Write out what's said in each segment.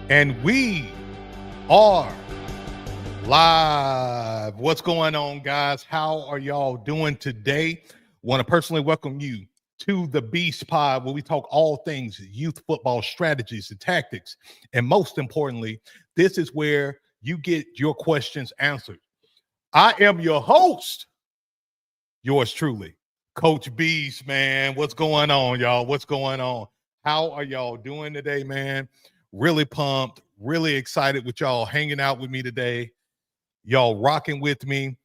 And we are live. What's going on, guys? How are y'all doing today? Want to personally welcome you to the Beast Pod, where we talk all things youth football strategies and tactics. And most importantly, this is where you get your questions answered. I am your host, yours truly, Coach Beast, man. What's going on, y'all? What's going on? How are y'all doing today, man? Really pumped, really excited with y'all hanging out with me today. Y'all rocking with me.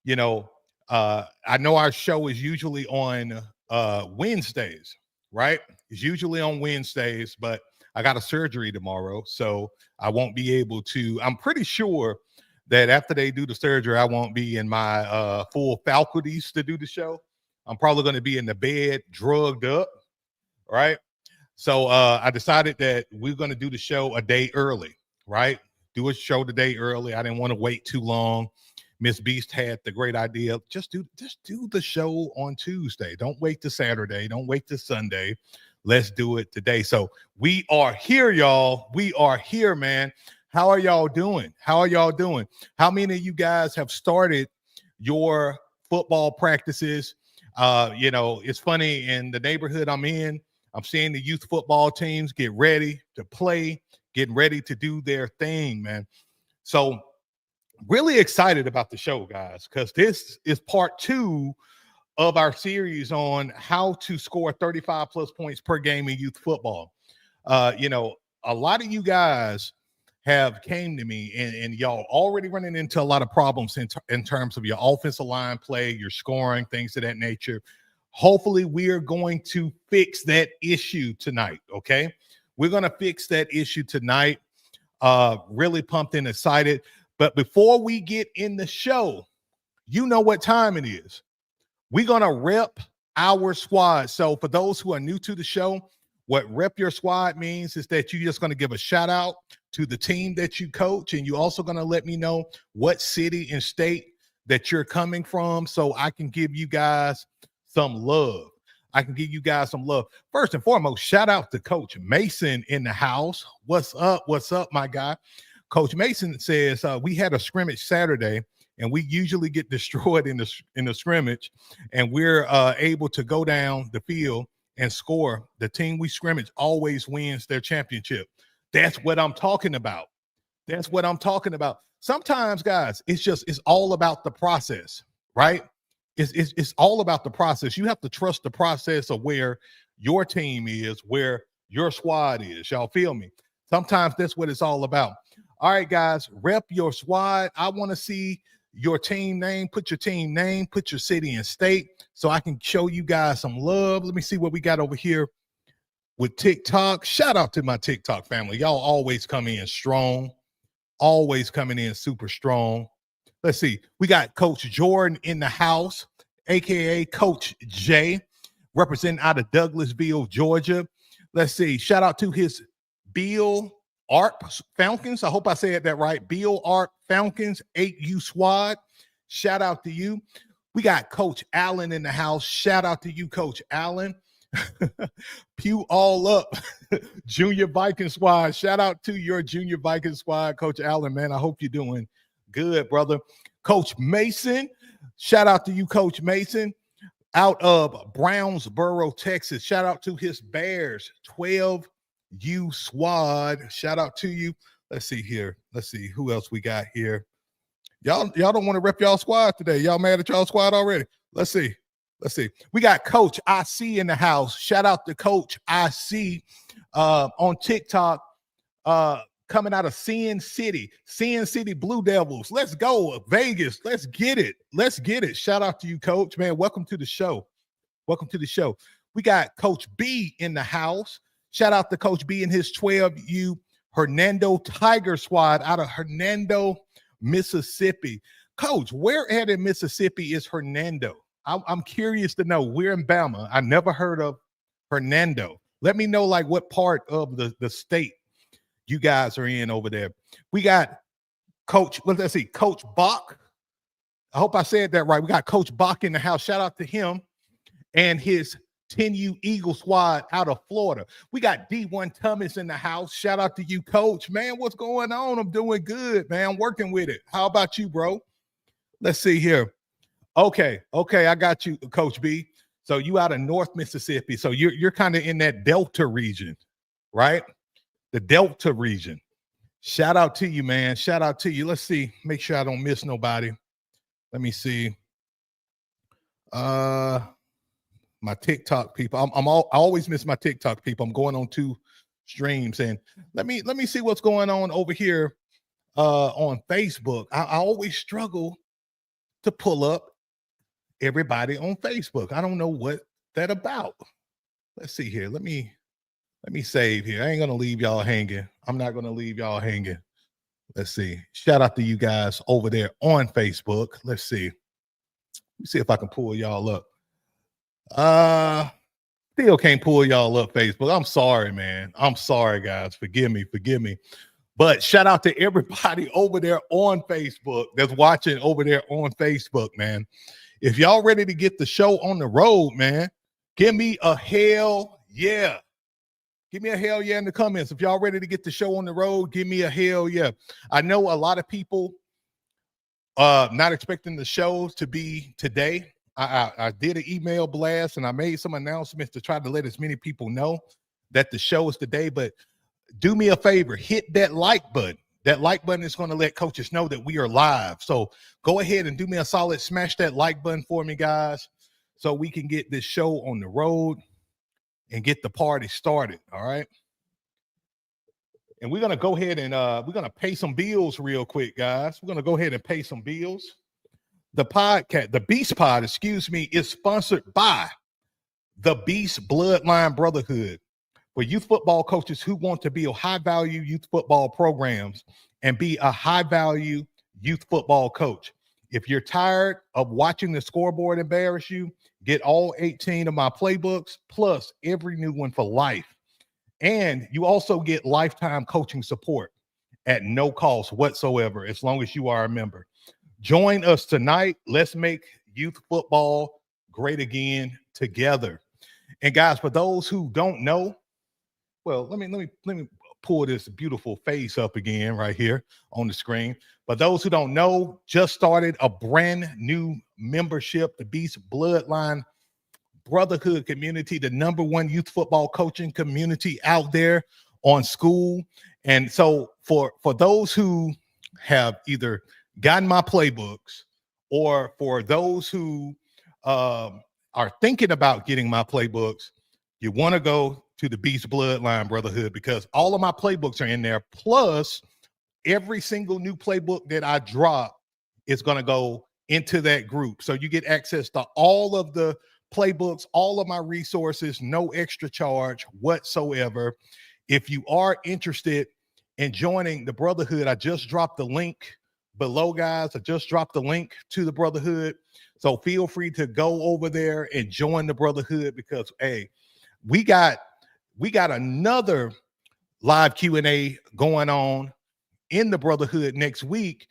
You know, I know our show is usually on Wednesdays, right? It's usually on Wednesdays, but I got a surgery tomorrow, so I won't be able to. I'm pretty sure that after they do the surgery, I won't be in my full faculties to do the show. I'm probably going to be in the bed, drugged up, right? So I decided that we're going to do the show a day early, right? Do a show the day early. I didn't want to wait too long. Miss Beast had the great idea. Just do the show on Tuesday. Don't wait to Saturday. Don't wait to Sunday. Let's do it today. So we are here, y'all. We are here, man. How are y'all doing? How are y'all doing? How many of you guys have started your football practices? It's funny, in the neighborhood I'm in, I'm seeing the youth football teams get ready to play, getting ready to do their thing, man. So really excited about the show, guys, because this is part 2 of our series on how to score 35 plus points per game in youth football. A lot of you guys have came to me and y'all already running into a lot of problems in terms of your offensive line play, your scoring, things of that nature. Hopefully we are going to fix that issue tonight. Okay. We're going to fix that issue tonight. Really pumped and excited. But before we get in the show, you know what time it is. We're going to rep our squad. So for those who are new to the show, what rep your squad means is that you're just going to give a shout out to the team that you coach. And you're also going to let me know what city and state that you're coming from, so I can give you guys some love. I can give you guys some love. First and foremost, shout out to Coach Mason in the house. What's up? What's up, my guy? Coach Mason says we had a scrimmage Saturday, and we usually get destroyed in the scrimmage, and we're able to go down the field and score. The team we scrimmage always wins their championship. That's what I'm talking about. That's what I'm talking about. Sometimes, guys, it's all about the process, right? It's all about the process. You have to trust the process of where your team is, where your squad is. Y'all feel me? Sometimes that's what it's all about. All right, guys, rep your squad. I want to see your team name. Put your team name, put your city and state, so I can show you guys some love. Let me see what we got over here with TikTok. Shout out to my TikTok family. Y'all always come in strong, always coming in super strong. Let's see. We got Coach Jordan in the house, aka Coach J, representing out of Douglasville, Georgia. Let's see. Shout out to his Bill Arp Falcons. I hope I said that right. Bill Arp Falcons, 8U squad. Shout out to you. We got Coach Allen in the house. Shout out to you, Coach Allen. Pew all up. Junior Viking squad. Shout out to your Junior Viking squad, Coach Allen, man. I hope you're doing good, brother. Coach Mason. Shout out to you, Coach Mason, out of Brownsboro, Texas. Shout out to his Bears 12U squad. Shout out to you. Let's see here. Let's see who else we got here. Y'all don't want to rep y'all squad today. Y'all mad at y'all squad already? Let's see. Let's see. We got Coach IC in the house. Shout out to Coach IC on TikTok, coming out of Sin City Blue Devils. Let's go, Vegas. Let's get it. Let's get it. Shout out to you, Coach. Man, welcome to the show. Welcome to the show. We got Coach B in the house. Shout out to Coach B and his 12U Hernando Tiger squad out of Hernando, Mississippi. Coach, where at in Mississippi is Hernando? I'm curious to know. We're in Bama. I never heard of Hernando. Let me know, like, what part of the state you guys are in over there. We got Coach, let's see, Coach Bach. I hope I said that right. We got Coach Bach in the house. Shout out to him and his 10U Eagle squad out of Florida. We got D1 Thomas in the house. Shout out to you, coach. Man, what's going on? I'm doing good, man. I'm working with it. How about you, bro? Let's see here. Okay, I got you, Coach B. So you out of North Mississippi. So you're kind of in that Delta region, right? The Delta region. Shout out to you, man. Shout out to you. Let's see. Make sure I don't miss nobody. Let me see. My TikTok people. I always miss my TikTok people. I'm going on 2 streams, and let me see what's going on over here on Facebook. I always struggle to pull up everybody on Facebook. I don't know what that about. Let's see here. Let me save here. I ain't gonna leave y'all hanging. I'm not gonna leave y'all hanging. Let's see. Shout out to you guys over there on Facebook. Let's see. Let me see if I can pull y'all up. Still can't pull y'all up, Facebook. I'm sorry, man. I'm sorry, guys. Forgive me. But shout out to everybody over there on Facebook that's watching over there on Facebook, man. If y'all ready to get the show on the road, man, give me a hell yeah. Give me a hell yeah in the comments. If y'all ready to get the show on the road, give me a hell yeah. I know a lot of people not expecting the show to be today. I did an email blast and I made some announcements to try to let as many people know that the show is today. But do me a favor, hit that like button. That like button is going to let coaches know that we are live. So go ahead and do me a solid, smash that like button for me, guys, so we can get this show on the road and get the party started. All right. And we're going to go ahead and we're going to pay some bills real quick, guys. We're going to go ahead and pay some bills. The podcast, the Beast Pod, is sponsored by the Beast Bloodline Brotherhood for youth football coaches who want to build high-value youth football programs and be a high-value youth football coach. If you're tired of watching the scoreboard embarrass you, get all 18 of my playbooks plus every new one for life. And you also get lifetime coaching support at no cost whatsoever, as long as you are a member. Join us tonight. Let's make youth football great again together. And guys, for those who don't know, well, let me pull this beautiful face up again right here on the screen. But those who don't know, just started a brand new membership, the Beast Bloodline Brotherhood community, the #1 youth football coaching community out there on school. And so for those who have either gotten my playbooks, or for those who are thinking about getting my playbooks, you want to go to the Beast Bloodline Brotherhood, because all of my playbooks are in there. Plus, every single new playbook that I drop is going to go into that group. So you get access to all of the playbooks, all of my resources, no extra charge whatsoever. If you are interested in joining the Brotherhood, I just dropped the link below, guys. I just dropped the link to the Brotherhood. So feel free to go over there and join the Brotherhood, because, hey, we got another live Q&A going on in the Brotherhood next week.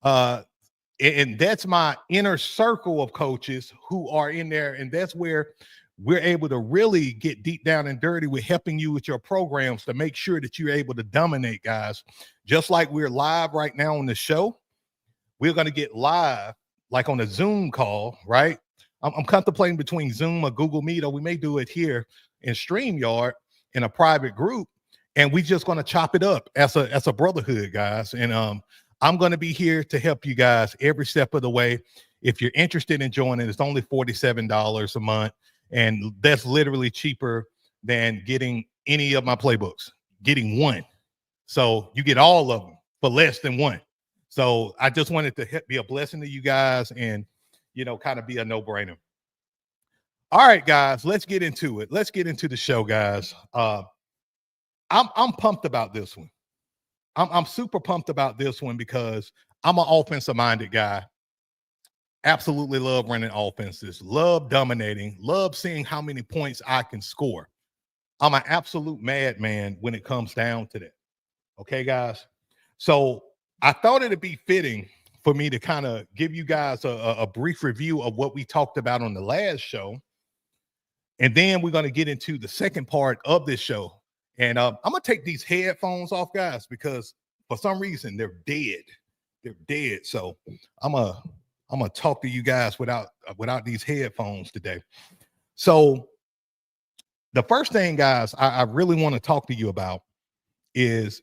And that's my inner circle of coaches who are in there. And that's where we're able to really get deep down and dirty with helping you with your programs to make sure that you're able to dominate, guys. Just like we're live right now on the show, we're going to get live like on a Zoom call, right? I'm contemplating between Zoom or Google Meet, or we may do it here in StreamYard in a private group. And we just going to chop it up as a brotherhood, guys. And I'm going to be here to help you guys every step of the way. If you're interested in joining, it's only $47 a month. And that's literally cheaper than getting any of my playbooks, getting one. So you get all of them for less than one. So I just wanted to be a blessing to you guys and, you know, kind of be a no-brainer. All right, guys, let's get into it. Let's get into the show, guys. I'm pumped about this one. I'm super pumped about this one because I'm an offensive-minded guy. Absolutely love running offenses, love dominating, love seeing how many points I can score. I'm an absolute madman when it comes down to that. Okay, guys? So I thought it'd be fitting for me to kind of give you guys a brief review of what we talked about on the last show. And then we're going to get into the second part of this show. And I'm going to take these headphones off, guys, because for some reason they're dead. They're dead. So I'm going to talk to you guys without these headphones today. So the first thing, guys, I really want to talk to you about is,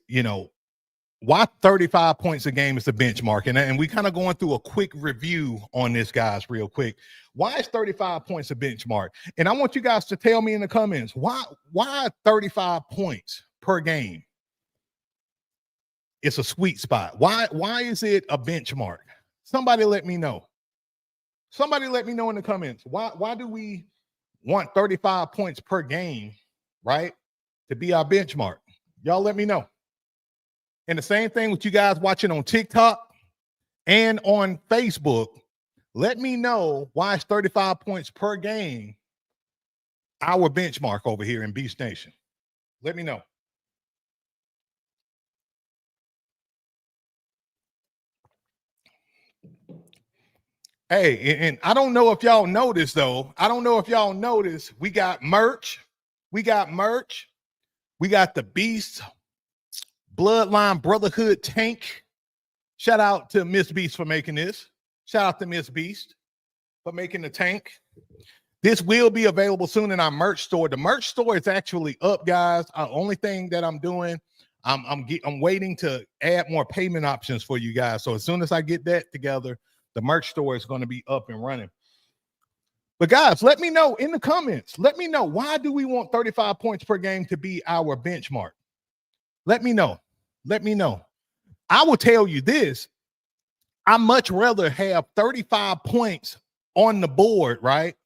why 35 points a game is the benchmark. And we kind of going through a quick review on this, guys, real quick. Why is 35 points a benchmark? And I want you guys to tell me in the comments, why 35 points per game? It's a sweet spot. Why is it a benchmark? Somebody let me know. Somebody let me know in the comments. Why do we want 35 points per game, right, to be our benchmark? Y'all let me know. And the same thing with you guys watching on TikTok and on Facebook. Let me know why it's 35 points per game, our benchmark over here in Beast Nation. Let me know. Hey, and I don't know if y'all noticed, though. I don't know if y'all noticed. We got merch. We got merch. We got the Beast Bloodline Brotherhood tank. Shout out to Miss Beast for making this. Shout out to Miss Beast for making the tank. This will be available soon in our merch store. The merch store is actually up, guys. Only thing that I'm doing, I'm waiting to add more payment options for you guys. So as soon as I get that together, the merch store is going to be up and running. But guys, let me know in the comments. Let me know, why do we want 35 points per game to be our benchmark? Let me know. Let me know. I will tell you this. I much rather have 35 points on the board, right,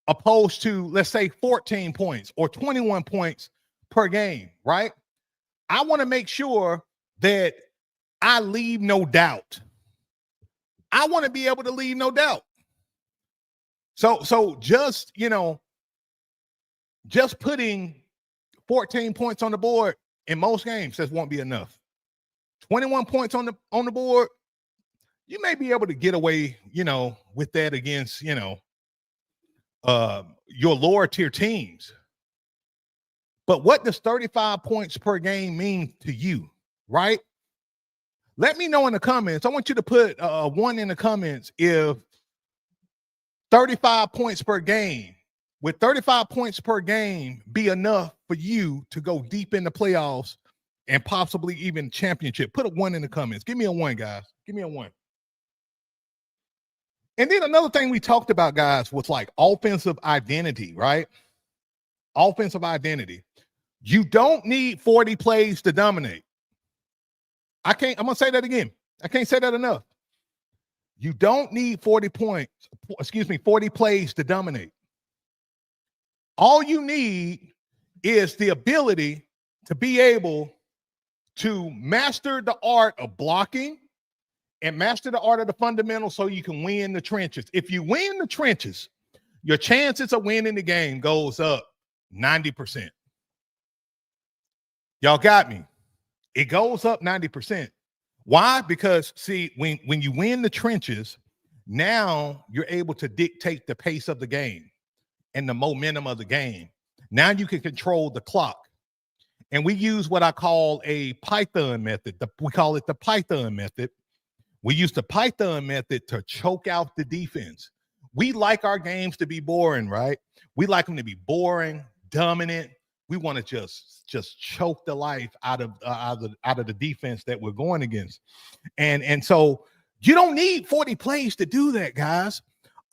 opposed to, let's say, 14 points or 21 points per game, right? I want to make sure that I leave no doubt. I want to be able to leave no doubt. So just, just putting 14 points on the board in most games just won't be enough. 21 points on the board, you may be able to get away, with that against, your lower tier teams. But what does 35 points per game mean to you, right? Let me know in the comments. I want you to put one in the comments if 35 points per game, would 35 points per game be enough for you to go deep in the playoffs and possibly even championship? Put a 1 in the comments. Give me a 1, guys. Give me a 1. And then another thing we talked about, guys, was like offensive identity, right? Offensive identity. You don't need 40 plays to dominate. I'm going to say that again. I can't say that enough. You don't need 40 plays to dominate. All you need is the ability to be able to master the art of blocking and master the art of the fundamentals so you can win the trenches. If you win the trenches, your chances of winning the game goes up 90%. Y'all got me. It goes up 90%. Why? Because, see, when you win the trenches, now you're able to dictate the pace of the game and the momentum of the game. Now you can control the clock. And we use what I call a Python method. We call it the Python method. We use the Python method to choke out the defense. We like our games to be boring, right? We like them to be boring, dominant. We want to just choke the life out of the defense that we're going against. And so you don't need 40 plays to do that, guys.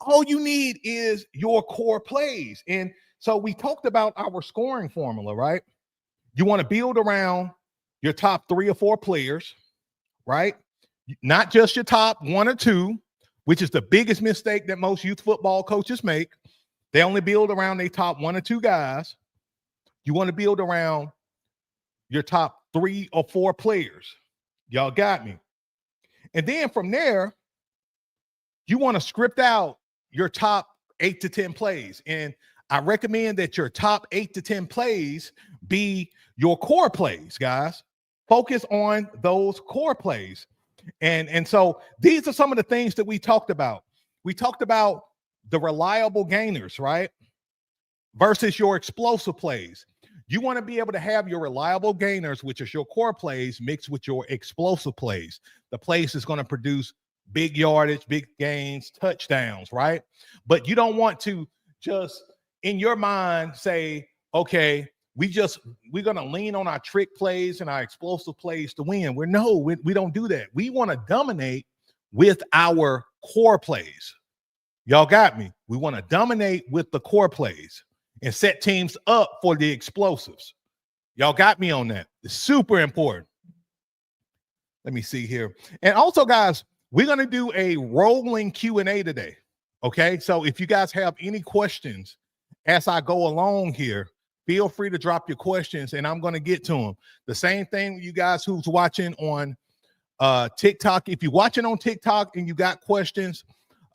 All you need is your core plays. And so we talked about our scoring formula, right? You want to build around your top 3 or 4 players, right? Not just your top 1 or 2, which is the biggest mistake that most youth football coaches make. They only build around their top 1 or 2 guys. You want to build around your top 3 or 4 players. Y'all got me. And then from there, you want to script out your top 8 to 10 plays. And I recommend that your top 8 to 10 plays be your core plays, guys. Focus on those core plays. And so these are some of the things that we talked about. We talked about the reliable gainers, right? versus your explosive plays. You want to be able to have your reliable gainers, which is your core plays, mixed with your explosive plays. The plays is going to produce big yardage, big gains, touchdowns, right? But you don't want to just in your mind say, okay, we're going to lean on our trick plays and our explosive plays to win. We don't do that. We want to dominate with our core plays. Y'all got me. We want to dominate with the core plays and set teams up for the explosives. Y'all got me on that. It's super important. Let me see here. And also, guys, we're going to do a rolling Q&A today. Okay, so if you guys have any questions as I go along here, feel free to drop your questions and I'm going to get to them. The same thing with you guys who's watching on TikTok. If you're watching on TikTok and you got questions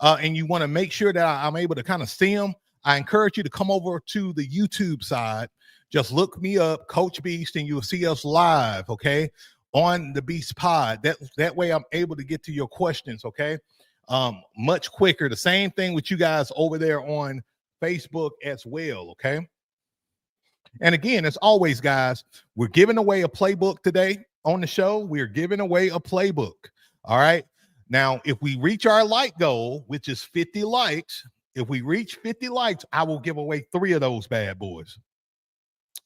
and you want to make sure that I'm able to kind of see them, I encourage you to come over to the YouTube side. Just look me up, Coach Beast, and you'll see us live, okay, on the Beast Pod. That way I'm able to get to your questions, okay, much quicker. The same thing with you guys over there on Facebook as well, okay? And again, as always, guys, we're giving away a playbook today on the show. We're giving away a playbook, all right? Now, if we reach our like goal, which is 50 likes, if we reach 50 likes, I will give away 3 of those bad boys.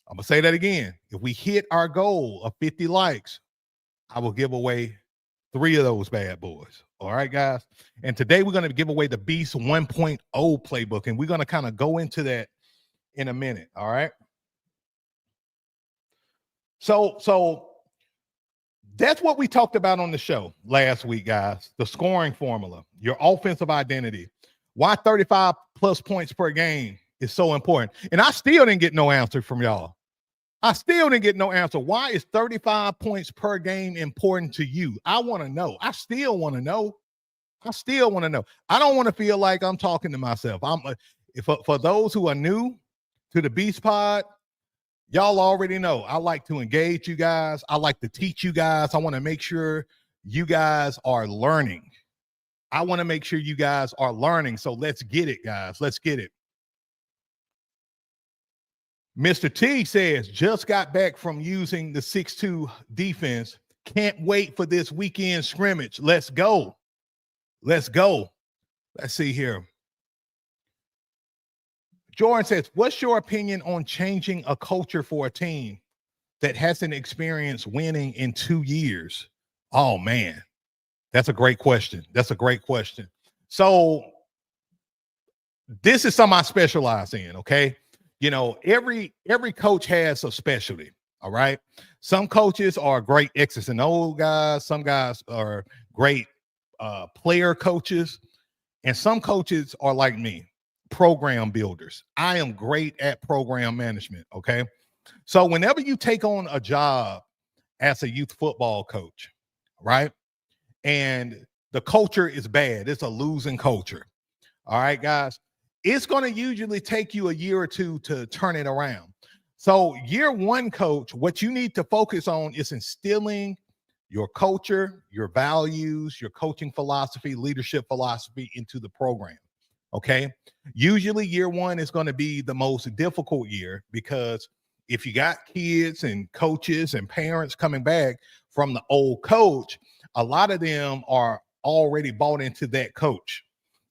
I'm going to say that again. If we hit our goal of 50 likes, I will give away 3 of those bad boys. All right, guys. And today we're going to give away the Beast 1.0 playbook, and we're going to kind of go into that in a minute. All right. So that's what we talked about on the show last week, guys. The scoring formula, your offensive identity, why 35 plus points per game is so important. And I still didn't get no answer from y'all. I still didn't get no answer. Why is 35 points per game important to you? I want to know. I still want to know. I don't want to feel like I'm talking to myself. For those who are new to the Beast Pod, y'all already know I like to engage you guys. I like to teach you guys. I want to make sure you guys are learning. I want to make sure you guys are learning. So let's get it, guys. Let's get it. Mr. T says, just got back from using the 6-2 defense. Can't wait for this weekend scrimmage. Let's go. Let's go. Let's see here. Jordan says, what's your opinion on changing a culture for a team that hasn't experienced winning in 2 years? Oh, man. That's a great question. So this is something I specialize in, okay? You know, every coach has a specialty, all right? Some coaches are great X's and O's guys. Some guys are great player coaches. And some coaches are like me, program builders. I am great at program management, okay? So whenever you take on a job as a youth football coach, right, and the culture is bad, it's a losing culture, all right, guys, it's going to usually take you a year or two to turn it around. So year one, coach, what you need to focus on is instilling your culture, your values, your coaching philosophy, leadership philosophy into the program. Okay. Usually year one is going to be the most difficult year because if you got kids and coaches and parents coming back from the old coach, a lot of them are already bought into that coach.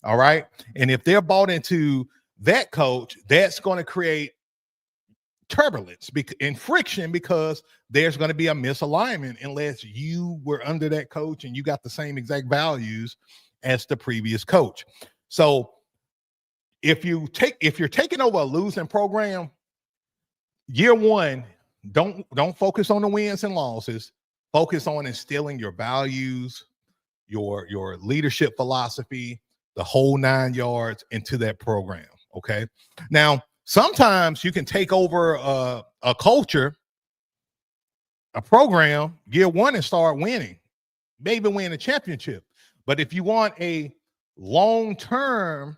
All right. And if they're bought into that coach, that's going to create turbulence and friction because there's going to be a misalignment unless you were under that coach and you got the same exact values as the previous coach. So if you're taking over a losing program, year one, don't focus on the wins and losses. Focus on instilling your values, your leadership philosophy, the whole 9 yards into that program. Okay. Now, sometimes you can take over a culture, a program, year one and start winning, maybe win a championship. But if you want a long-term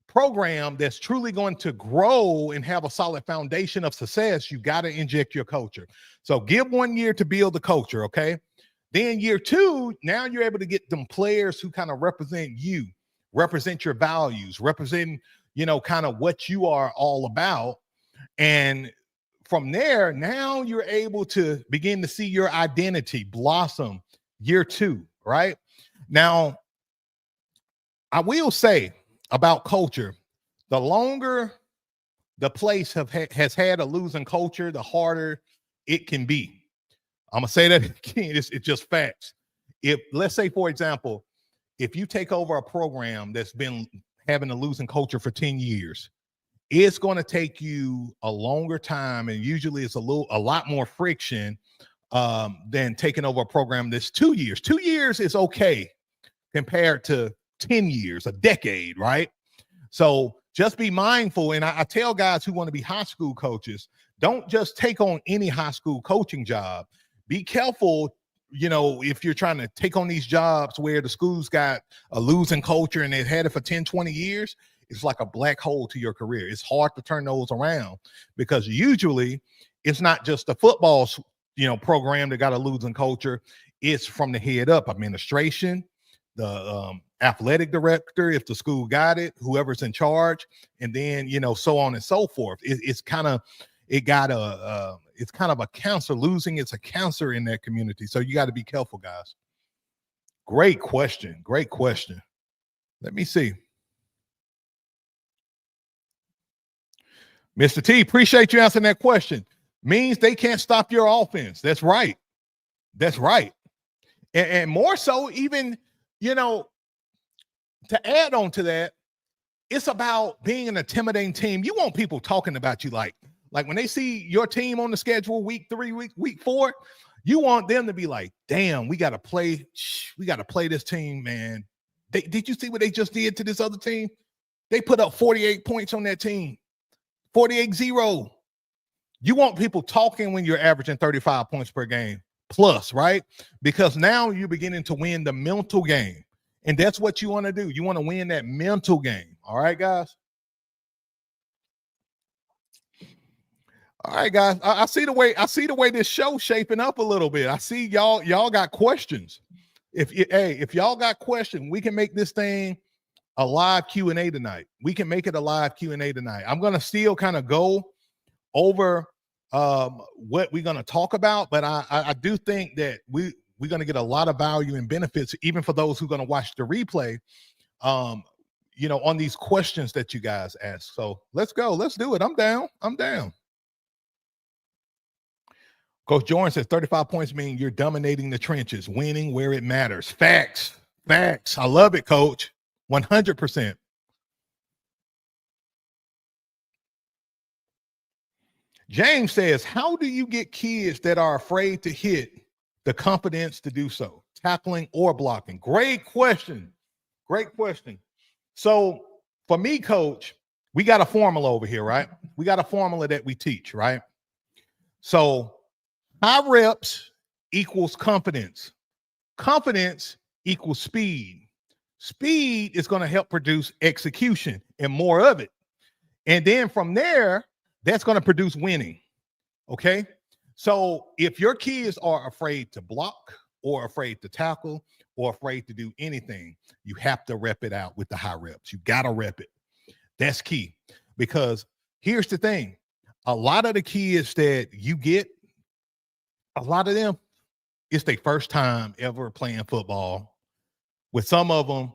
program that's truly going to grow and have a solid foundation of success, you got to inject your culture. So give 1 year to build the culture. Okay. Then year two, now you're able to get them players who kind of represent you, represent your values, represent kind of what you are all about. And from there, now you're able to begin to see your identity blossom year 2, right? Now, I will say about culture, the longer the place has had a losing culture, the harder it can be. I'm gonna say that again. It's just facts. If, let's say, for example, if you take over a program that's been having a losing culture for 10 years, it's going to take you a longer time, and usually it's a lot more friction than taking over a program that's 2 years. 2 years is okay compared to 10 years, a decade, right? So just be mindful. And I tell guys who want to be high school coaches, don't just take on any high school coaching job. Be careful, if you're trying to take on these jobs where the school's got a losing culture and they've had it for 10, 20 years, it's like a black hole to your career. It's hard to turn those around because usually it's not just the football, program that got a losing culture. It's from the head up, administration, the athletic director, if the school got it, whoever's in charge, and then, so on and so forth. It's kind of a cancer. Losing, it's a cancer in that community. So you got to be careful, guys. Great question. Great question. Let me see. Mr. T, appreciate you answering that question. Means they can't stop your offense. That's right. That's right. And more so, even, to add on to that, it's about being an intimidating team. You want people talking about you like when they see your team on the schedule week 3, week 4, you want them to be like, damn, we got to play this team, man. Did you see what they just did to this other team? They put up 48 points on that team. 48-0. You want people talking when you're averaging 35 points per game plus, right? Because now you're beginning to win the mental game. And that's what you want to do. You want to win that mental game. All right, guys? All right, guys. I see the way this show's shaping up a little bit. I see y'all got questions. If y'all got questions, we can make this thing a live Q&A tonight. We can make it a live Q&A tonight. I'm going to still kind of go over what we're going to talk about, but I do think that we're going to get a lot of value and benefits, even for those who are going to watch the replay, on these questions that you guys ask. So let's go. Let's do it. I'm down. Coach Jordan says 35 points mean you're dominating the trenches, winning where it matters. Facts. I love it, Coach. 100%. James says, how do you get kids that are afraid to hit the confidence to do so, tackling or blocking? Great question. So for me, Coach, we got a formula over here, right? We got a formula that we teach, right? So high reps equals confidence. Confidence equals speed. Speed is going to help produce execution and more of it. And then from there, that's going to produce winning. Okay. So if your kids are afraid to block or afraid to tackle or afraid to do anything, you have to rep it out with the high reps. You got to rep it. That's key, because here's the thing. A lot of the kids that you get, a lot of them, it's their first time ever playing football. With some of them,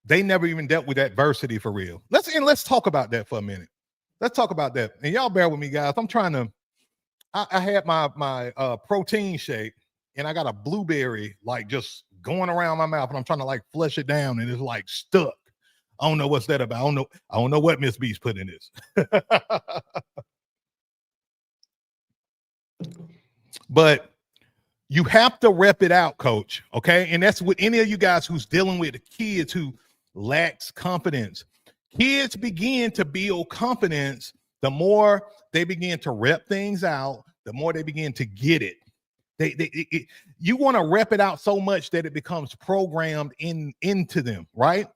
they never even dealt with adversity for real. Let's talk about that for a minute. Let's talk about that. And y'all bear with me, guys. I'm trying to, I had my protein shake, and I got a blueberry like just going around my mouth, and I'm trying to like flush it down, and it's like stuck. I don't know what's that about. I don't know what Miss B's put in this. But you have to rep it out, Coach. Okay. And that's with any of you guys who's dealing with the kids who lacks confidence. Kids begin to build confidence the more they begin to rep things out, the more they begin to get it. You want to rep it out so much that it becomes programmed into them, right?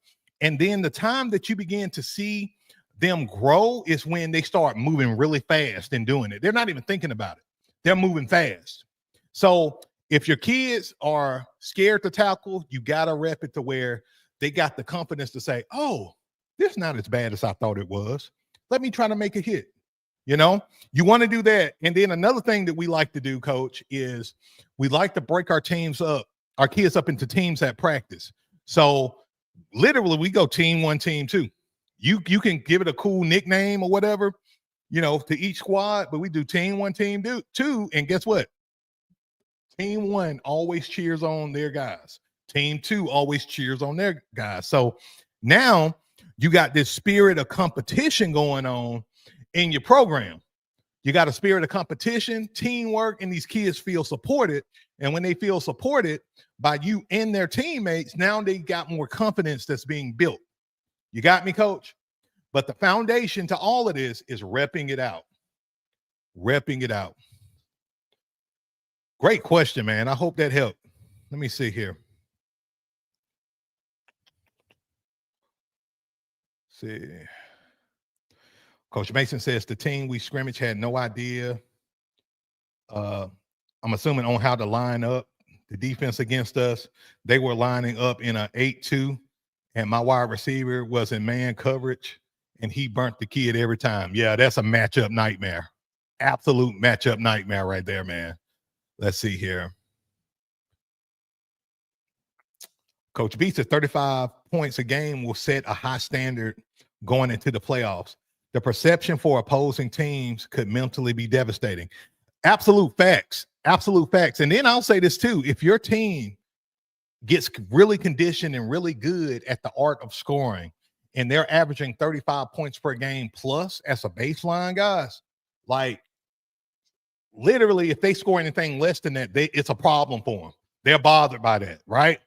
And then the time that you begin to see them grow is when they start moving really fast and doing it. They're not even thinking about it. They're moving fast. So if your kids are scared to tackle, you got to rep it to where they got the confidence to say, oh, this is not as bad as I thought it was. Let me try to make a hit. You know, you want to do that. And then another thing that we like to do, coach, is we like to break our kids up into teams at practice. So literally we go team 1, team 2. You can give it a cool nickname or whatever, to each squad, but we do team 1, team 2. And guess what? Team 1 always cheers on their guys. Team 2 always cheers on their guys. So now you got this spirit of competition going on in your program. You got a spirit of competition, teamwork, and these kids feel supported. And when they feel supported by you and their teammates, now they got more confidence that's being built. You got me, coach? But the foundation to all of this is repping it out. Repping it out. Great question, man. I hope that helped. Let me see here. See. Coach Mason says the team we scrimmage had no idea. I'm assuming on how to line up the defense against us. They were lining up in an 8-2, and my wide receiver was in man coverage, and he burnt the kid every time. Yeah, that's a matchup nightmare. Absolute matchup nightmare right there, man. Let's see here. Coach B says 35 points a game will set a high standard going into the playoffs. The perception for opposing teams could mentally be devastating. Absolute facts. Absolute facts. And then I'll say this too. If your team gets really conditioned and really good at the art of scoring, and they're averaging 35 points per game plus as a baseline, guys, like literally if they score anything less than that, it's a problem for them. They're bothered by that, right?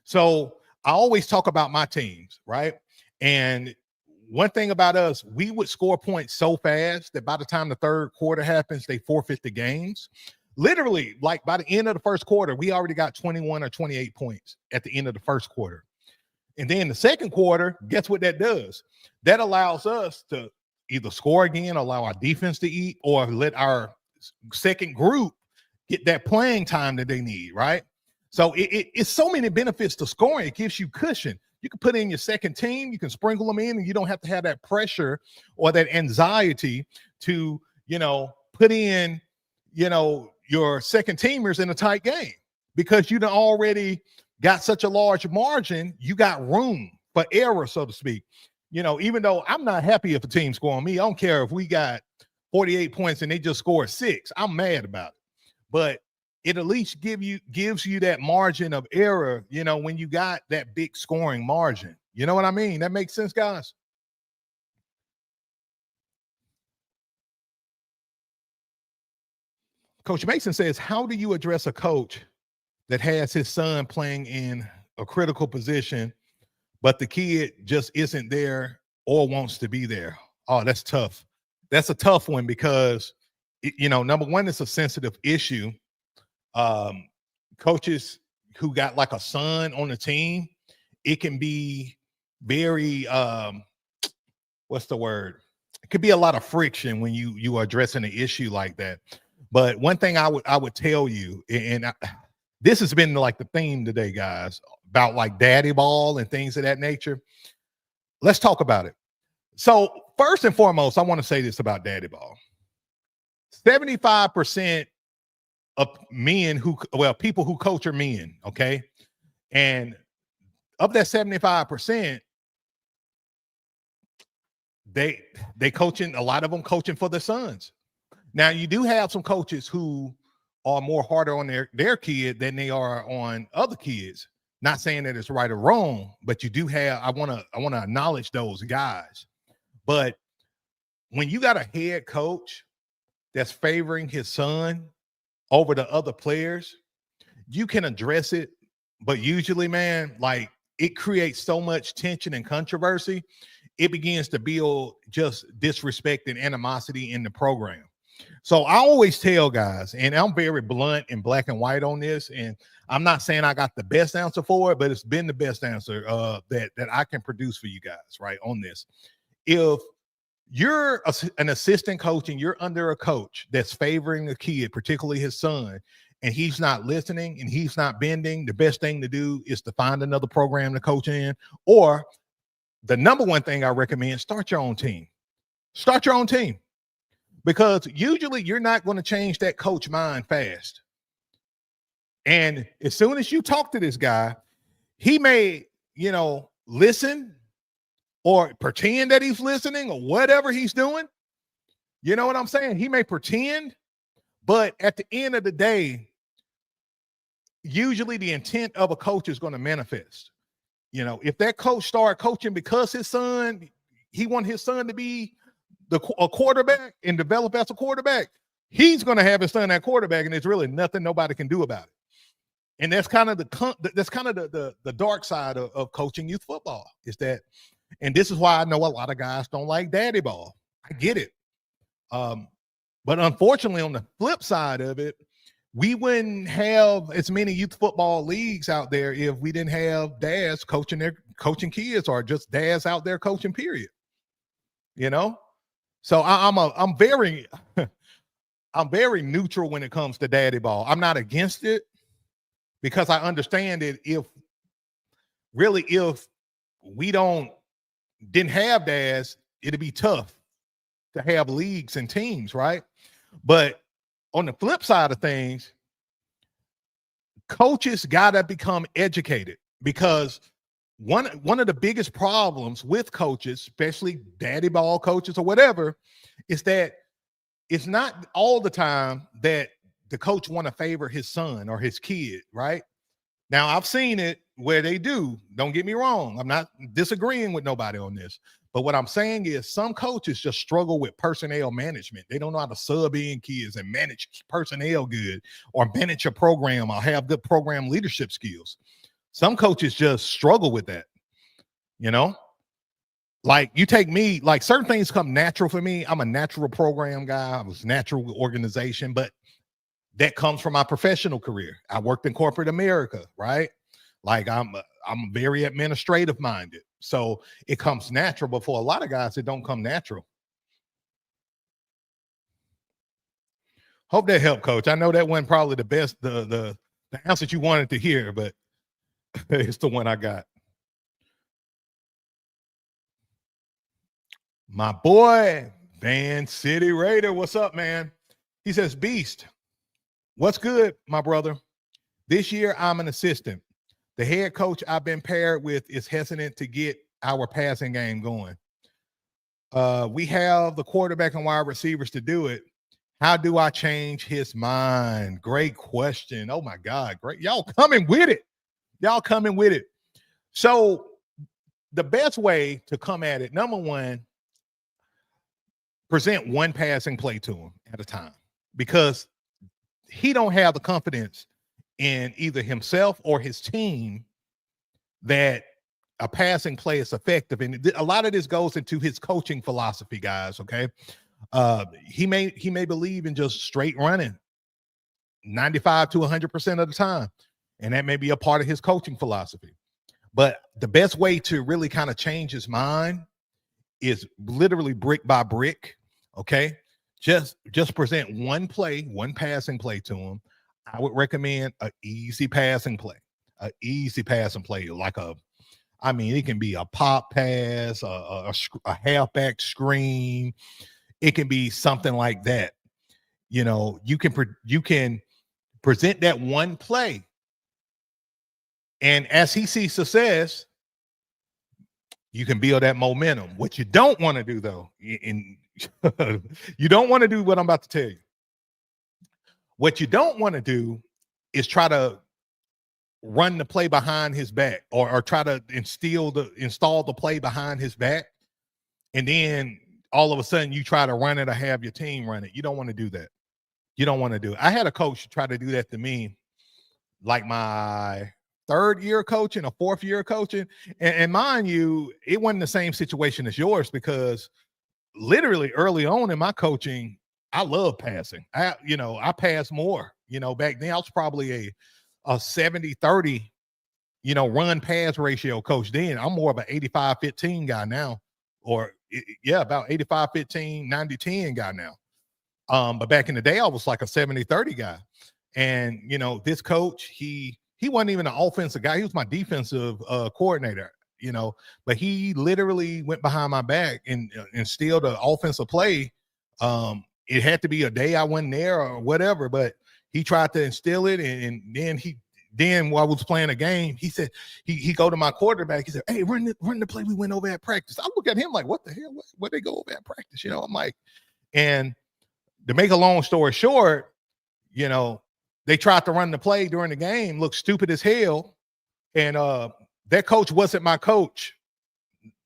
So I always talk about my teams, right? And one thing about us, we would score points so fast that by the time the third quarter happens, they forfeit the games. Literally, like by the end of the first quarter, we already got 21 or 28 points at the end of the first quarter. And then the second quarter, guess what that does? That allows us to either score again, allow our defense to eat, or let our second group get that playing time that they need, right? So it's so many benefits to scoring. It gives you cushion. You can put in your second team, you can sprinkle them in, and you don't have to have that pressure or that anxiety to, put in, your second teamers in a tight game because you done already got such a large margin. You got room for error, so to speak. Even though I'm not happy if a team score on me, I don't care if we got 48 points and they just scored 6. I'm mad about it. But it at least gives you that margin of error, when you got that big scoring margin. You know what I mean? That makes sense, guys? Coach Mason says, how do you address a coach that has his son playing in a critical position, but the kid just isn't there or wants to be there? Oh, that's tough. That's a tough one because, number one, it's a sensitive issue. Coaches who got like a son on the team, it can be very what's the word? It could be a lot of friction when you are addressing an issue like that. But one thing I would tell you, and this has been like the theme today, guys, about like daddy ball and things of that nature. Let's talk about it. So first and foremost, I want to say this about daddy ball. 75% of men people who coach are men, okay? And of that 75%, they coaching, a lot of them coaching for their sons. Now, you do have some coaches who are more harder on their kid than they are on other kids. Not saying that it's right or wrong, but you do have, I want to acknowledge those guys. But when you got a head coach that's favoring his son over the other players, you can address it. But usually, man, like it creates so much tension and controversy. It begins to build just disrespect and animosity in the program. So I always tell guys, and I'm very blunt and black and white on this, and I'm not saying I got the best answer for it, but it's been the best answer that I can produce for you guys, right, on this. If you're an assistant coach and you're under a coach that's favoring a kid, particularly his son, and he's not listening and he's not bending, the best thing to do is to find another program to coach in, or the number one thing I recommend, start your own team. Start your own team. Because usually you're not going to change that coach mind fast. And as soon as you talk to this guy, he may, listen or pretend that he's listening or whatever he's doing. You know what I'm saying? He may pretend, but at the end of the day, usually the intent of a coach is going to manifest. If that coach started coaching because he want his son to be a quarterback and develop as a quarterback, he's going to have his son at quarterback, and there's really nothing nobody can do about it. And that's kind of the dark side of coaching youth football is that, and this is why I know a lot of guys don't like daddy ball. I get it. But unfortunately, on the flip side of it, we wouldn't have as many youth football leagues out there if we didn't have dads coaching kids, or just dads out there coaching, period. So I'm very neutral when it comes to daddy ball. I'm not against it, because I understand that if we didn't have dads, it'd be tough to have leagues and teams, right? But on the flip side of things, coaches gotta become educated, because one of the biggest problems with coaches, especially daddy ball coaches or whatever, is that it's not all the time that the coach want to favor his son or his kid, right? Now, I've seen it where they do. Don't get me wrong. I'm not disagreeing with nobody on this. But what I'm saying is some coaches just struggle with personnel management. They don't know how to sub in kids and manage personnel good, or manage a program, or have good program leadership skills. Some coaches just struggle with that, Like, you take me, like, certain things come natural for me. I'm a natural program guy. I was natural with organization, but that comes from my professional career. I worked in corporate America, right? Like, I'm very administrative minded. So it comes natural, but for a lot of guys, it don't come natural. Hope that helped, Coach. I know that wasn't probably the best, the answer you wanted to hear, but it's the one I got. My boy, Van City Raider, what's up, man? He says, Beast, what's good, my brother? This year, I'm an assistant. The head coach I've been paired with is hesitant to get our passing game going. We have the quarterback and wide receivers to do it. How do I change his mind? Great question. Oh, my God. Great. Y'all coming with it. So the best way to come at it, number one, present one passing play to him at a time, because he don't have the confidence in either himself or his team that a passing play is effective. And a lot of this goes into his coaching philosophy, guys. Okay. He may believe in just straight running 95 to 100% of the time. And that may be a part of his coaching philosophy. But the best way to really kind of change his mind is literally brick by brick. Okay. Just present one passing play to him. I would recommend an easy passing play. Like it can be a pop pass, a halfback screen. It can be something like that. You can present that one play, and as he sees success, you can build that momentum. What you don't want to do, though, you don't want to do what I'm about to tell you. What you don't want to do is try to run the play behind his back, or try to install the play behind his back, and then all of a sudden you try to run it or have your team run it. You don't want to do that. I had a coach try to do that to me, like my third year coaching or fourth year coaching. And mind you, it wasn't the same situation as yours, because literally early on in my coaching, I love passing. I pass more. Back then I was probably a 70-30, run pass ratio coach. Then I'm more of an 85-15 guy now, or about 85-15, 90-10 guy now. But back in the day, I was like a 70-30 guy. And this coach, he wasn't even an offensive guy. He was my defensive coordinator. but he literally went behind my back and instilled the offensive play. It had to be a day I wasn't there or whatever, but he tried to instill it, and then while I was playing a game, he said he go to my quarterback. He said, "Hey, run the play we went over at practice." I look at him like, "What the hell? What they go over at practice?" I'm like, and to make a long story short, they tried to run the play during the game, looked stupid as hell, and that coach wasn't my coach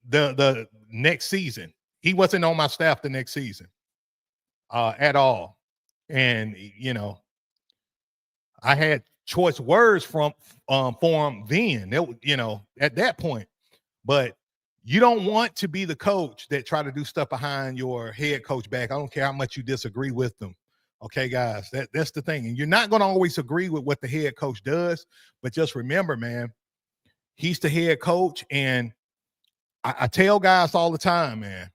the next season. He wasn't on my staff the next season at all, and I had choice words for him then, at that point. But you don't want to be the coach that try to do stuff behind your head coach back. I don't care how much you disagree with them. Okay, guys, that's the thing. And you're not going to always agree with what the head coach does, but just remember, man, he's the head coach. And I tell guys all the time, man,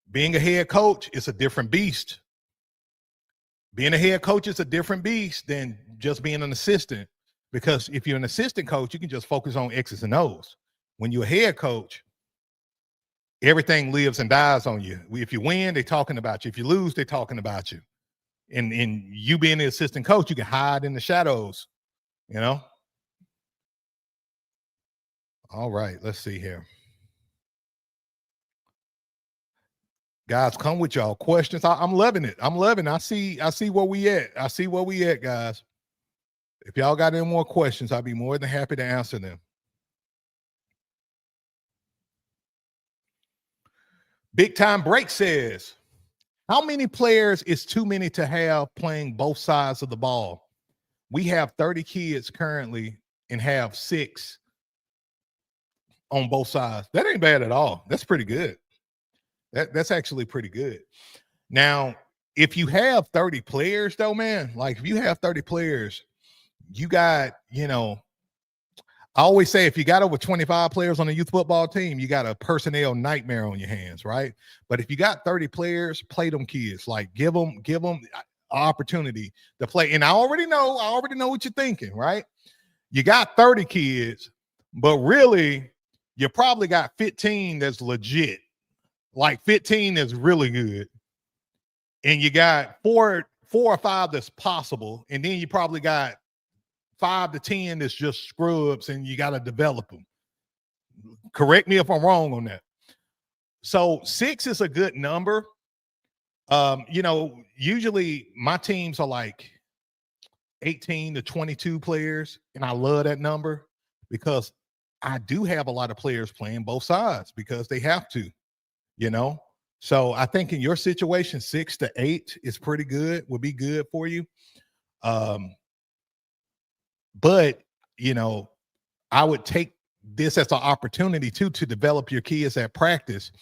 being a head coach is a different beast. Being a head coach is a different beast than just being an assistant, because if you're an assistant coach, you can just focus on X's and O's. When you're a head coach, everything lives and dies on you. If you win, they're talking about you. If you lose, they're talking about you. And you being the assistant coach, you can hide in the shadows, All right, let's see here. Guys, come with y'all questions. I'm loving it. I see where we at. I see where we at, guys. If y'all got any more questions, I'll be more than happy to answer them. Big Time Break says, how many players is too many to have playing both sides of the ball? We have 30 kids currently and have 6 on both sides. That ain't bad at all. That's pretty good. That's actually pretty good. Now, if you have 30 players, though, man, like if you have 30 players, you got, I always say if you got over 25 players on a youth football team, you got a personnel nightmare on your hands, right? But if you got 30 players, play them kids. Like give them an opportunity to play. And I already know what you're thinking, right? You got 30 kids, but really you probably got 15 that's legit. Like 15 is really good. And you got four or 5 that's possible. And then you probably got 5 to 10 that's just scrubs, and you got to develop them. Correct me if I'm wrong on that. So 6 is a good number. Usually my teams are like 18 to 22 players, and I love that number because I do have a lot of players playing both sides because they have to. So I think in your situation, 6 to 8 is pretty good, would be good for you. But I would take this as an opportunity to develop your kids at practice.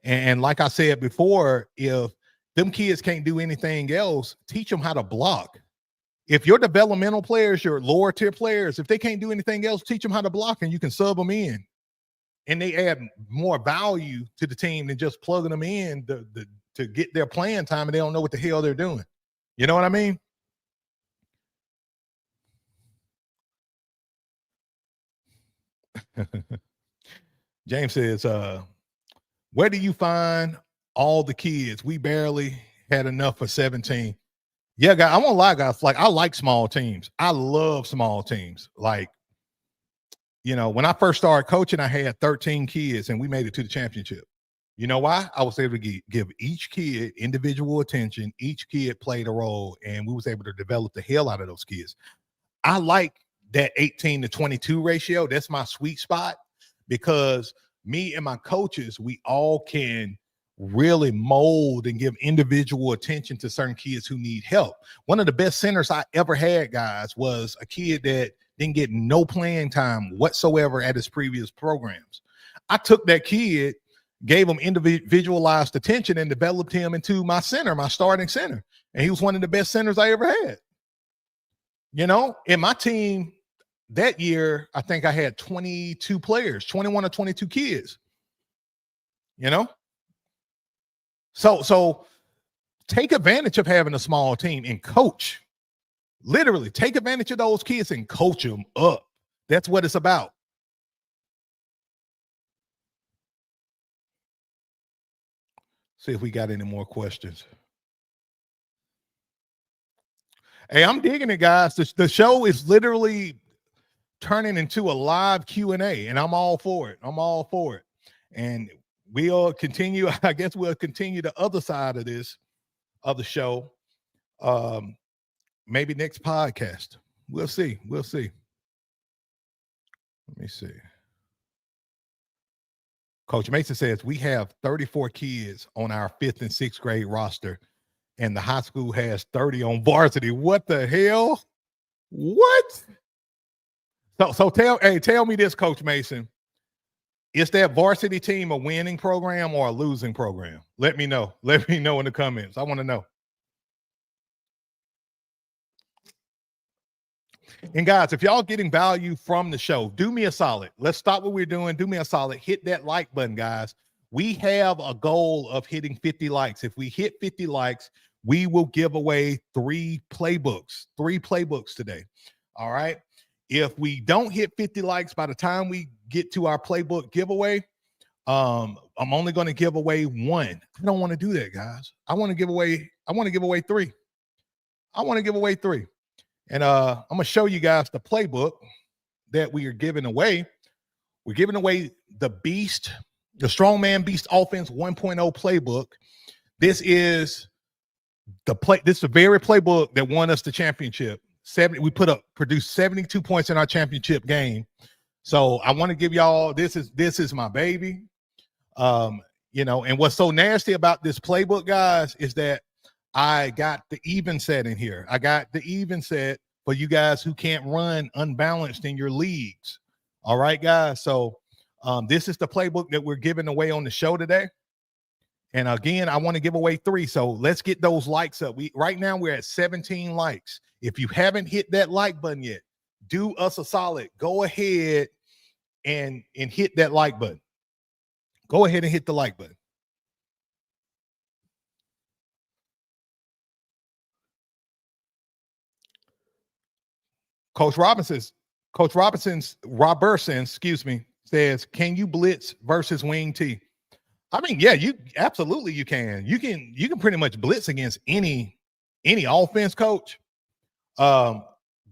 And like I said before, if them kids can't do anything else, teach them how to block. If your developmental players, your lower tier players, if they can't do anything else, teach them how to block, and you can sub them in. And they add more value to the team than just plugging them in to get their playing time, and they don't know what the hell they're doing. You know what I mean? James says, where do you find all the kids? We barely had enough for 17. Yeah, guys, I won't lie, guys. Like, I like small teams. I love small teams. Like, when I first started coaching, I had 13 kids and we made it to the championship. You know why? I was able to give each kid individual attention. Each kid played a role, and we was able to develop the hell out of those kids. I like that 18 to 22 ratio. That's my sweet spot, because me and my coaches, we all can really mold and give individual attention to certain kids who need help. One of the best centers I ever had, guys, was a kid that didn't get no playing time whatsoever at his previous programs. I took that kid, gave him individualized attention, and developed him into my center, my starting center. And he was one of the best centers I ever had. In my team that year, I think I had 22 players, 21 or 22 kids. So take advantage of having a small team and coach. Literally take advantage of those kids and coach them up. That's what it's about. See if we got any more questions. Hey, I'm digging it, guys. The show is literally turning into a live Q&A, and I'm all for it. I'm all for it. And we'll continue. I guess we'll continue the other side of this, of the show. Maybe next podcast. We'll see. We'll see. Let me see. Coach Mason says we have 34 kids on our 5th and 6th grade roster, and the high school has 30 on varsity. What the hell? What? So tell me this, Coach Mason. Is that varsity team a winning program or a losing program? Let me know. Let me know in the comments. I want to know. And guys, if y'all getting value from the show, do me a solid. Let's stop what we're doing. Do me a solid. Hit that like button, guys. We have a goal of hitting 50 likes. If we hit 50 likes, we will give away 3 playbooks today. All right. If we don't hit 50 likes by the time we get to our playbook giveaway, I'm only going to give away 1. I don't want to do that, guys. I want to give away 3. I want to give away 3. And I'm going to show you guys the playbook that we are giving away. We're giving away the Strongman Beast Offense 1.0 playbook. This is the very playbook that won us the championship. We produced 72 points in our championship game. So I want to give y'all, this is my baby. And what's so nasty about this playbook, guys, is that I got the even set in here. I got the even set for you guys who can't run unbalanced in your leagues. All right, guys. So this is the playbook that we're giving away on the show today. And again, I want to give away 3. So let's get those likes up. Right now we're at 17 likes. If you haven't hit that like button yet, do us a solid. Go ahead and hit that like button. Go ahead and hit the like button. Coach Robertson, says, can you blitz versus wing T? I mean, yeah, you can. You can pretty much blitz against any offense, coach.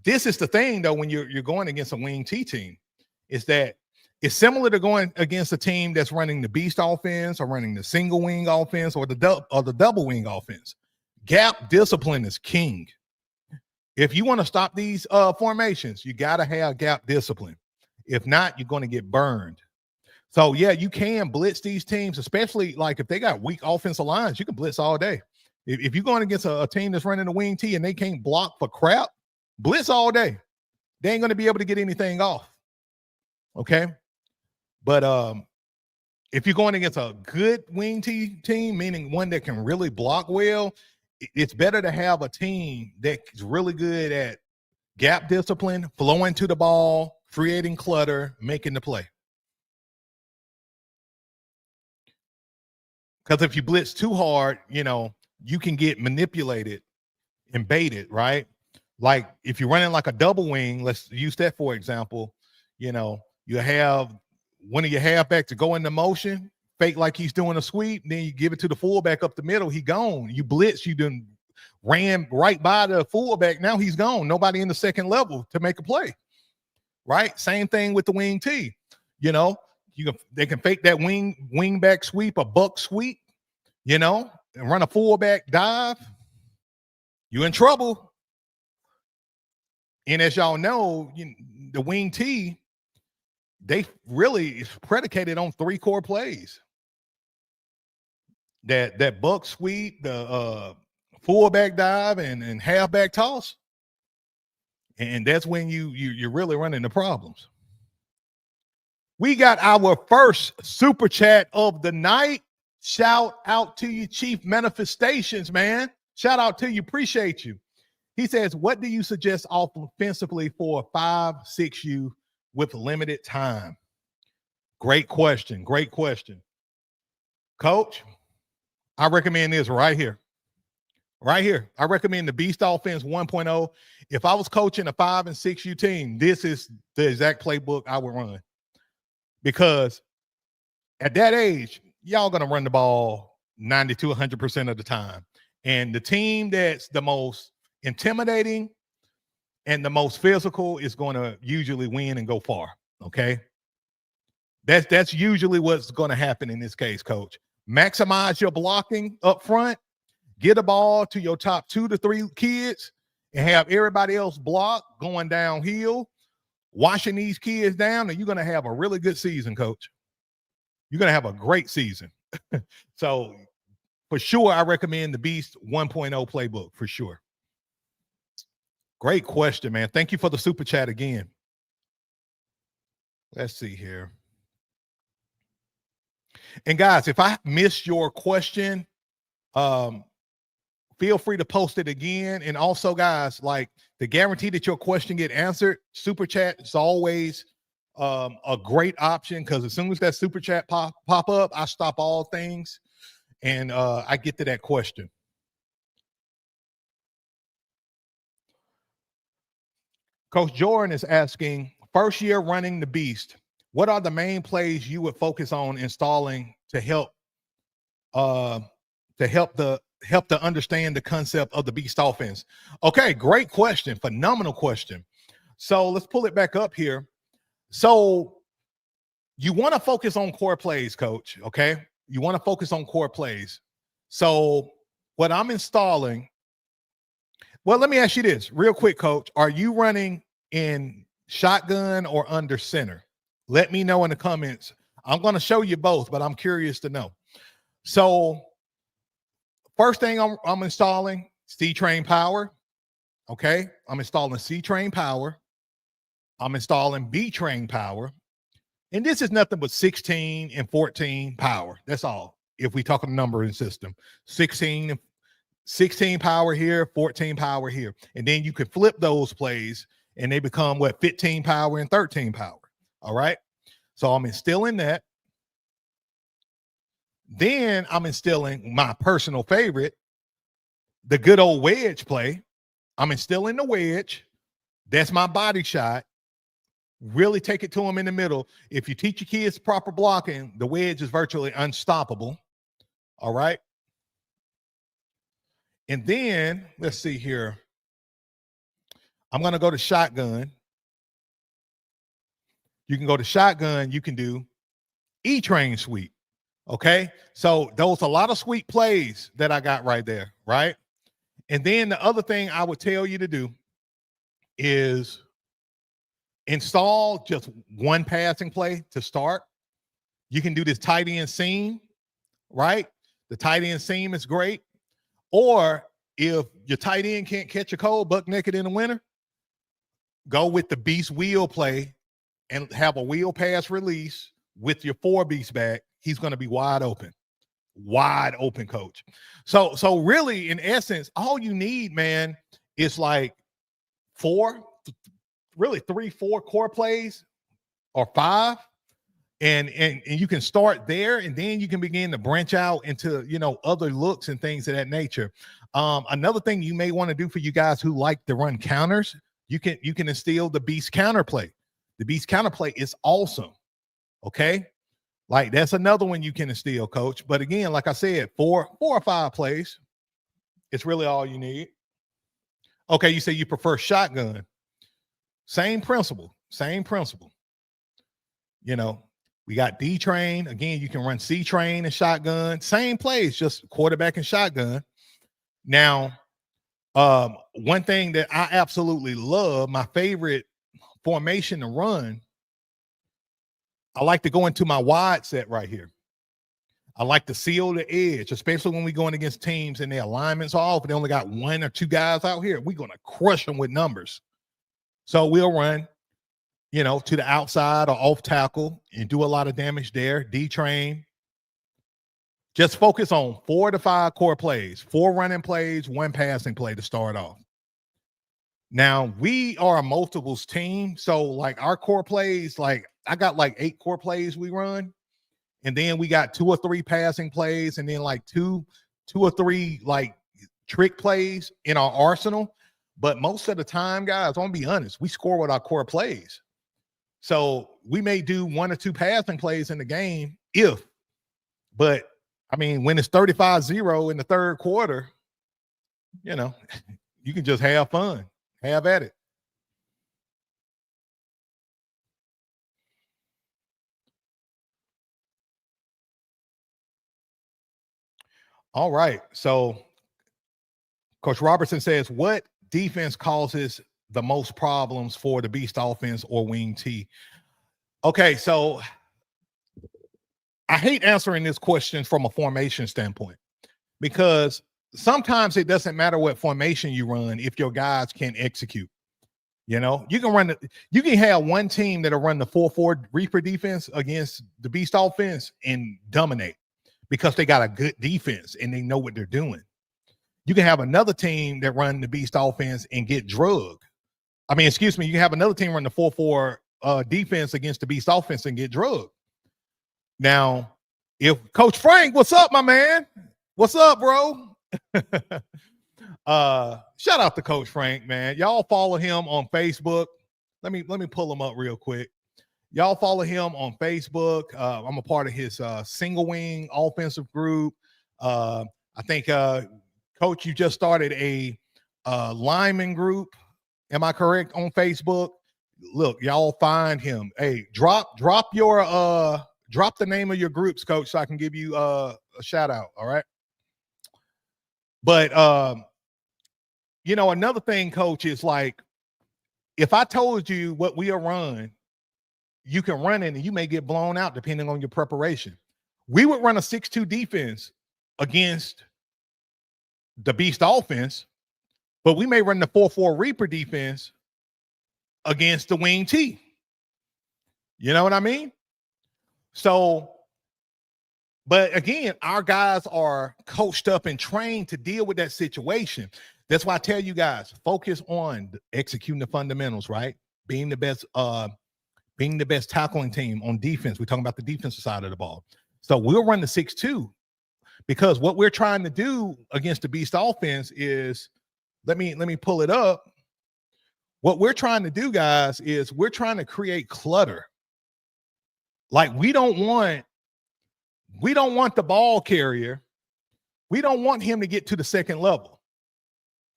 This is the thing though, when you're going against a wing T team, is that it's similar to going against a team that's running the beast offense or running the single wing offense or the double wing offense. Gap discipline is king. If you want to stop these formations, you got to have gap discipline. If not, you're going to get burned. So, yeah, you can blitz these teams, especially like if they got weak offensive lines, you can blitz all day. If you're going against a team that's running a wing T and they can't block for crap, blitz all day. They ain't going to be able to get anything off. Okay? But if you're going against a good wing T team, meaning one that can really block well, it's better to have a team that's really good at gap discipline, flowing to the ball, creating clutter, making the play. Because if you blitz too hard, you can get manipulated and baited, right? Like if you're running like a double wing, let's use that for example, you have one of your halfbacks to go into motion, fake like he's doing a sweep, then you give it to the fullback up the middle, he gone. You blitz, you done ran right by the fullback, now he's gone. Nobody in the second level to make a play, right? Same thing with the wing T. They can fake that wing back sweep, a buck sweep, and run a fullback dive. You're in trouble. And as y'all know, the wing T, they really is predicated on 3 core plays. That buck sweep, the fullback dive, and halfback toss. And that's when you're really running the problems. We got our first super chat of the night. Shout out to you, Chief Manifestations, man. Shout out to you. Appreciate you. He says, what do you suggest offensively for a 5-6U with limited time? Great question. Great question. Coach, I recommend this right here. Right here. I recommend the Beast Offense 1.0. If I was coaching a 5 and 6U team, this is the exact playbook I would run. Because at that age, y'all going to run the ball 90 to 100% of the time. And the team that's the most intimidating and the most physical is going to usually win and go far. Okay. That's usually what's going to happen in this case, coach. Maximize your blocking up front, get a ball to your top 2 to 3 kids, and have everybody else block going downhill, washing these kids down, and you're going to have a really good season, coach. You're going to have a great season. So for sure, I recommend the Beast 1.0 playbook for sure. Great question, man. Thank you for the super chat again. Let's see here. And guys, if I missed your question, feel free to post it again. And also, guys, like, to guarantee that your question get answered, super chat is always a great option, because as soon as that super chat pop up, I stop all things and I get to that question. Coach Jordan is asking, first year running the Beast, what are the main plays you would focus on installing to help to understand the concept of the Beast offense? Okay, great question. Phenomenal question. So let's pull it back up here. So you want to focus on core plays, coach. Okay. You want to focus on core plays. So what I'm installing, well, let me ask you this real quick, coach. Are you running in shotgun or under center? Let me know in the comments. I'm going to show you both, but I'm curious to know. So first thing I'm installing, C-Train power. Okay. I'm installing C-Train power. I'm installing B-Train power. And this is nothing but 16 and 14 power. That's all. If we talk a numbering system, 16 power here, 14 power here. And then you can flip those plays and they become what, 15 power and 13 power. All right. So I'm instilling that. Then I'm instilling my personal favorite, the good old wedge play. I'm instilling the wedge. That's my body shot. Really take it to them in the middle. If you teach your kids proper blocking, the wedge is virtually unstoppable. All right. And then let's see here. I'm going to go to shotgun. You can go to shotgun. You can do E-Train sweep. Okay. So those a lot of sweep plays that I got right there. Right. And then the other thing I would tell you to do is install just one passing play to start. You can do this tight end seam, right? The tight end seam is great. Or if your tight end can't catch a cold buck naked in the winter, go with the Beast wheel play and have a wheel pass release with your 4 Beast back. He's going to be wide open, coach. So really, in essence, all you need, man, is like 4, really 3, 4 core plays or 5. And you can start there, and then you can begin to branch out into, other looks and things of that nature. Another thing you may want to do for you guys who like to run counters, you can instill the Beast counter play. The Beast counter play is awesome. Okay. Like, that's another one you can instill, coach. But again, like I said, 4 or 5 plays. It's really all you need. Okay. You say you prefer shotgun. Same principle. We got D-Train. Again, you can run C-Train and shotgun. Same plays, just quarterback and shotgun. Now, one thing that I absolutely love, my favorite formation to run, I like to go into my wide set right here. I like to seal the edge, especially when we're going against teams and their alignments off. They only got 1 or 2 guys out here. We're going to crush them with numbers. So we'll run, to the outside or off tackle and do a lot of damage there. D-Train. Just focus on 4 to 5 core plays, 4 running plays, 1 passing play to start off. Now, we are a multiples team. So, like, our core plays, like, I got like 8 core plays we run. And then we got 2 or 3 passing plays, and then like 2 or 3 like trick plays in our arsenal. But most of the time, guys, I'm gonna be honest, we score with our core plays. So we may do 1 or 2 passing plays in the game, but I mean, when it's 35-0 in the third quarter, you know, you can just have fun, have at it. All right. So Coach Robertson says, what defense causes the most problems for the Beast offense or wing T? Okay, so I hate answering this question from a formation standpoint because sometimes it doesn't matter what formation you run if your guys can execute. You know, you can have one team that'll run the 4-4 Reaper defense against the Beast offense and dominate because they got a good defense and they know what they're doing. You can have another team that run the Beast offense and get drugged. I mean, excuse me, you can have another team run the 4-4 defense against the Beast offense and get drugged. Now, if Coach Frank, what's up, my man? What's up, bro? Shout out to Coach Frank, man. Y'all follow him on Facebook. Let me pull him up real quick. Y'all follow him on Facebook. I'm a part of his single wing offensive group. I think Coach, you just started a lineman group. Am I correct on Facebook? Look, y'all find him. Hey, drop the name of your groups, Coach, so I can give you a shout out. All right. But you know, another thing, Coach, is like if I told you what we are run, you can run it and you may get blown out depending on your preparation. We would run a 6-2 defense against the Beast offense, but we may run the 4-4 Reaper defense against the wing T. You know what I mean? So, but again, our guys are coached up and trained to deal with that situation. That's why I tell you guys, focus on executing the fundamentals, right? Being the best tackling team on defense. We're talking about the defensive side of the ball. So we'll run the 6-2 because what we're trying to do against the Beast offense is, let me pull it up. What we're trying to do, guys, is we're trying to create clutter. Like we don't want the ball carrier. We don't want him to get to the second level.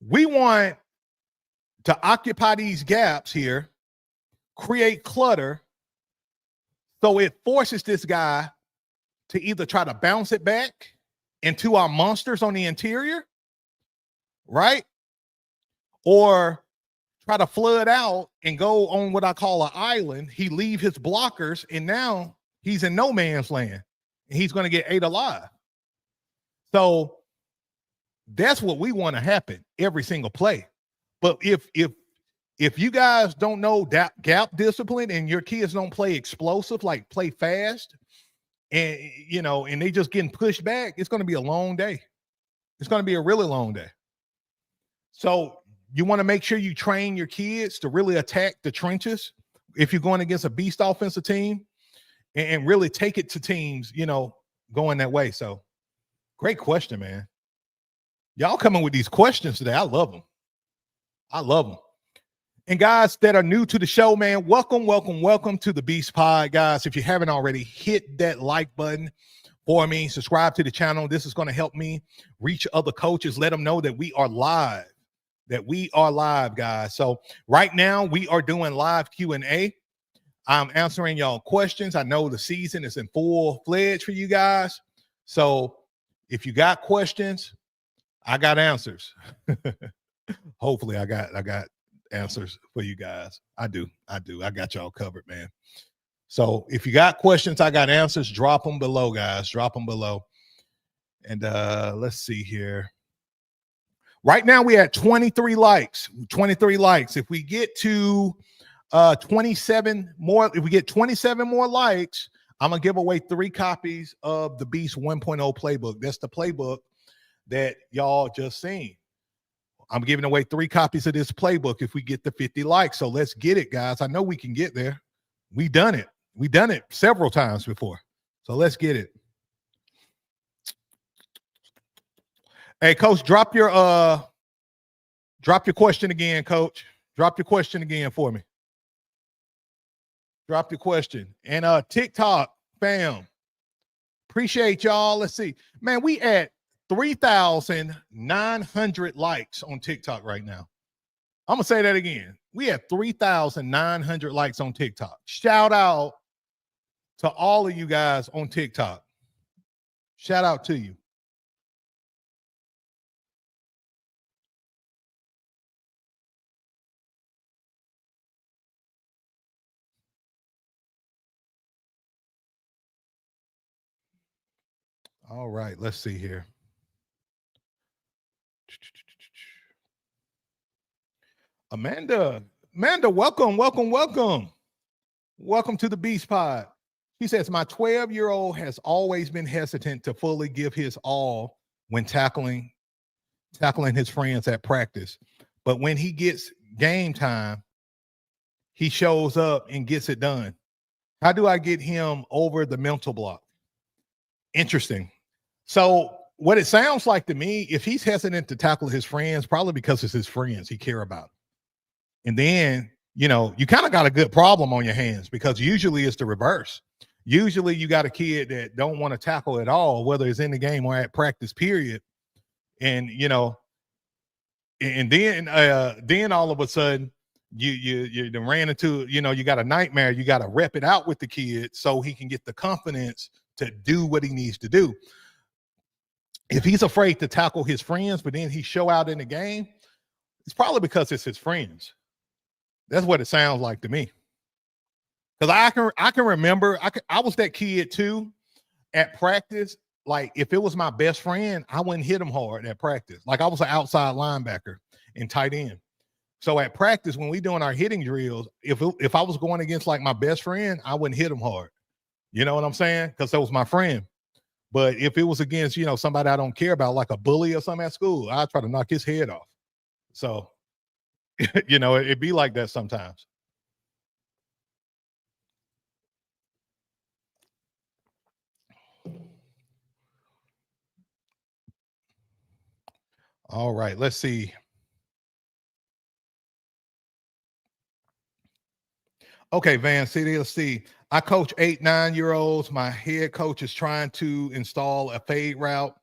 We want to occupy these gaps here, create clutter, so it forces this guy to either try to bounce it back into our monsters on the interior, right? Or try to flood out and go on what I call an island. He leave his blockers, and now he's in no man's land, and he's going to get ate alive. So that's what we want to happen every single play. But if you guys don't know that gap discipline and your kids don't play explosive, like play fast, and you know, and they just getting pushed back, it's going to be a long day. It's going to be a really long day. So you want to make sure you train your kids to really attack the trenches if you're going against a Beast offensive team and really take it to teams, you know, going that way. So great question, man. Y'all coming with these questions today. I love them. I love them. And guys that are new to the show, man, welcome to the Beast Pod, guys. If you haven't already, hit that like button for me. Subscribe to the channel. This is going to help me reach other coaches. Let them know that we are live. Guys. So right now we are doing live Q&A. I'm answering y'all questions. I know the season is in full-fledged for you guys. So if you got questions, I got answers. Hopefully I got answers for you guys. I do. I got y'all covered, man. So if you got questions, I got answers. Drop them below, guys. Drop them below. And let's see here. Right now we at 23 likes. 23 likes. If we get to 27 more, if we get 27 more likes, I'm gonna give away 3 copies of the Beast 1.0 playbook. That's the playbook that y'all just seen. I'm giving away 3 copies of this playbook if we get the 50 likes. So let's get it, guys. I know we can get there. We done it. We done it several times before. So let's get it. Hey, Coach, drop your question again, Coach. Drop your question again for me. Drop your question. And TikTok, fam, Appreciate y'all. Let's see. Man, we at 3,900 likes on TikTok right now. I'm going to say that again. We have 3,900 likes on TikTok. Shout out to all of you guys on TikTok. Shout out to you. All right, let's see here. Amanda, welcome. Welcome to the Beast Pod. He says, my 12-year-old has always been hesitant to fully give his all when tackling his friends at practice. But when he gets game time, he shows up and gets it done. How do I get him over the mental block? Interesting. So what it sounds like to me, if he's hesitant to tackle his friends, probably because it's his friends he care about. And then, you kind of got a good problem on your hands, because usually it's the reverse. Usually you got a kid that don't want to tackle at all, whether it's in the game or at practice period. And, and then all of a sudden you ran into, you got a nightmare. You got to rep it out with the kid so he can get the confidence to do what he needs to do. If he's afraid to tackle his friends, but then he show out in the game, it's probably because it's his friends. That's what it sounds like to me. Because I can remember, I was that kid too at practice. Like, if it was my best friend, I wouldn't hit him hard at practice. Like, I was an outside linebacker and tight end. So at practice, when we doing our hitting drills, if I was going against like my best friend, I wouldn't hit him hard. You know what I'm saying? Because that was my friend. But if it was against, somebody I don't care about, like a bully or something at school, I'd try to knock his head off. So, it'd be like that sometimes. All right, let's see. Okay, Van City, let's see. I coach 8, 9-year-olds. My head coach is trying to install a fade route.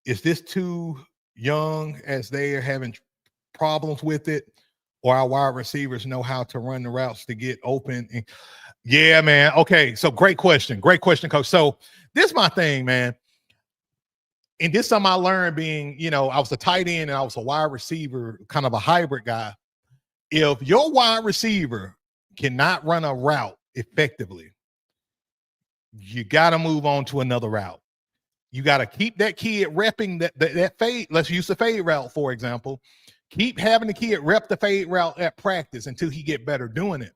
Is this too young, as they are having problems with it, or our wide receivers know how to run the routes to get open? Yeah, man. Okay, so great question, coach. So this is my thing, man. And this is something I learned being, I was a tight end and I was a wide receiver, kind of a hybrid guy. If your wide receiver cannot run a route effectively, you got to move on to another route. You got to keep that kid repping that fade. Let's use the fade route, for example. Keep having the kid rep the fade route at practice until he get better doing it.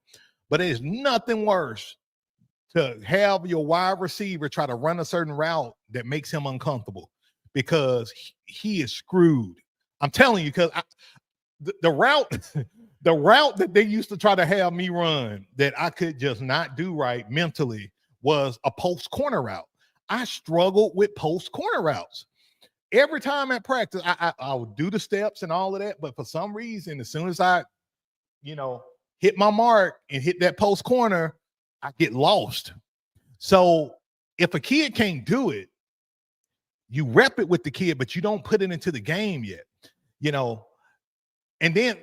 But there's nothing worse to have your wide receiver try to run a certain route that makes him uncomfortable, because he is screwed. I'm telling you, because the route that they used to try to have me run that I could just not do right mentally was a post corner route. I struggled with post corner routes. Every time at practice, I would do the steps and all of that, but for some reason, as soon as I, hit my mark and hit that post corner, I get lost. So if a kid can't do it, you rep it with the kid, but you don't put it into the game yet, and then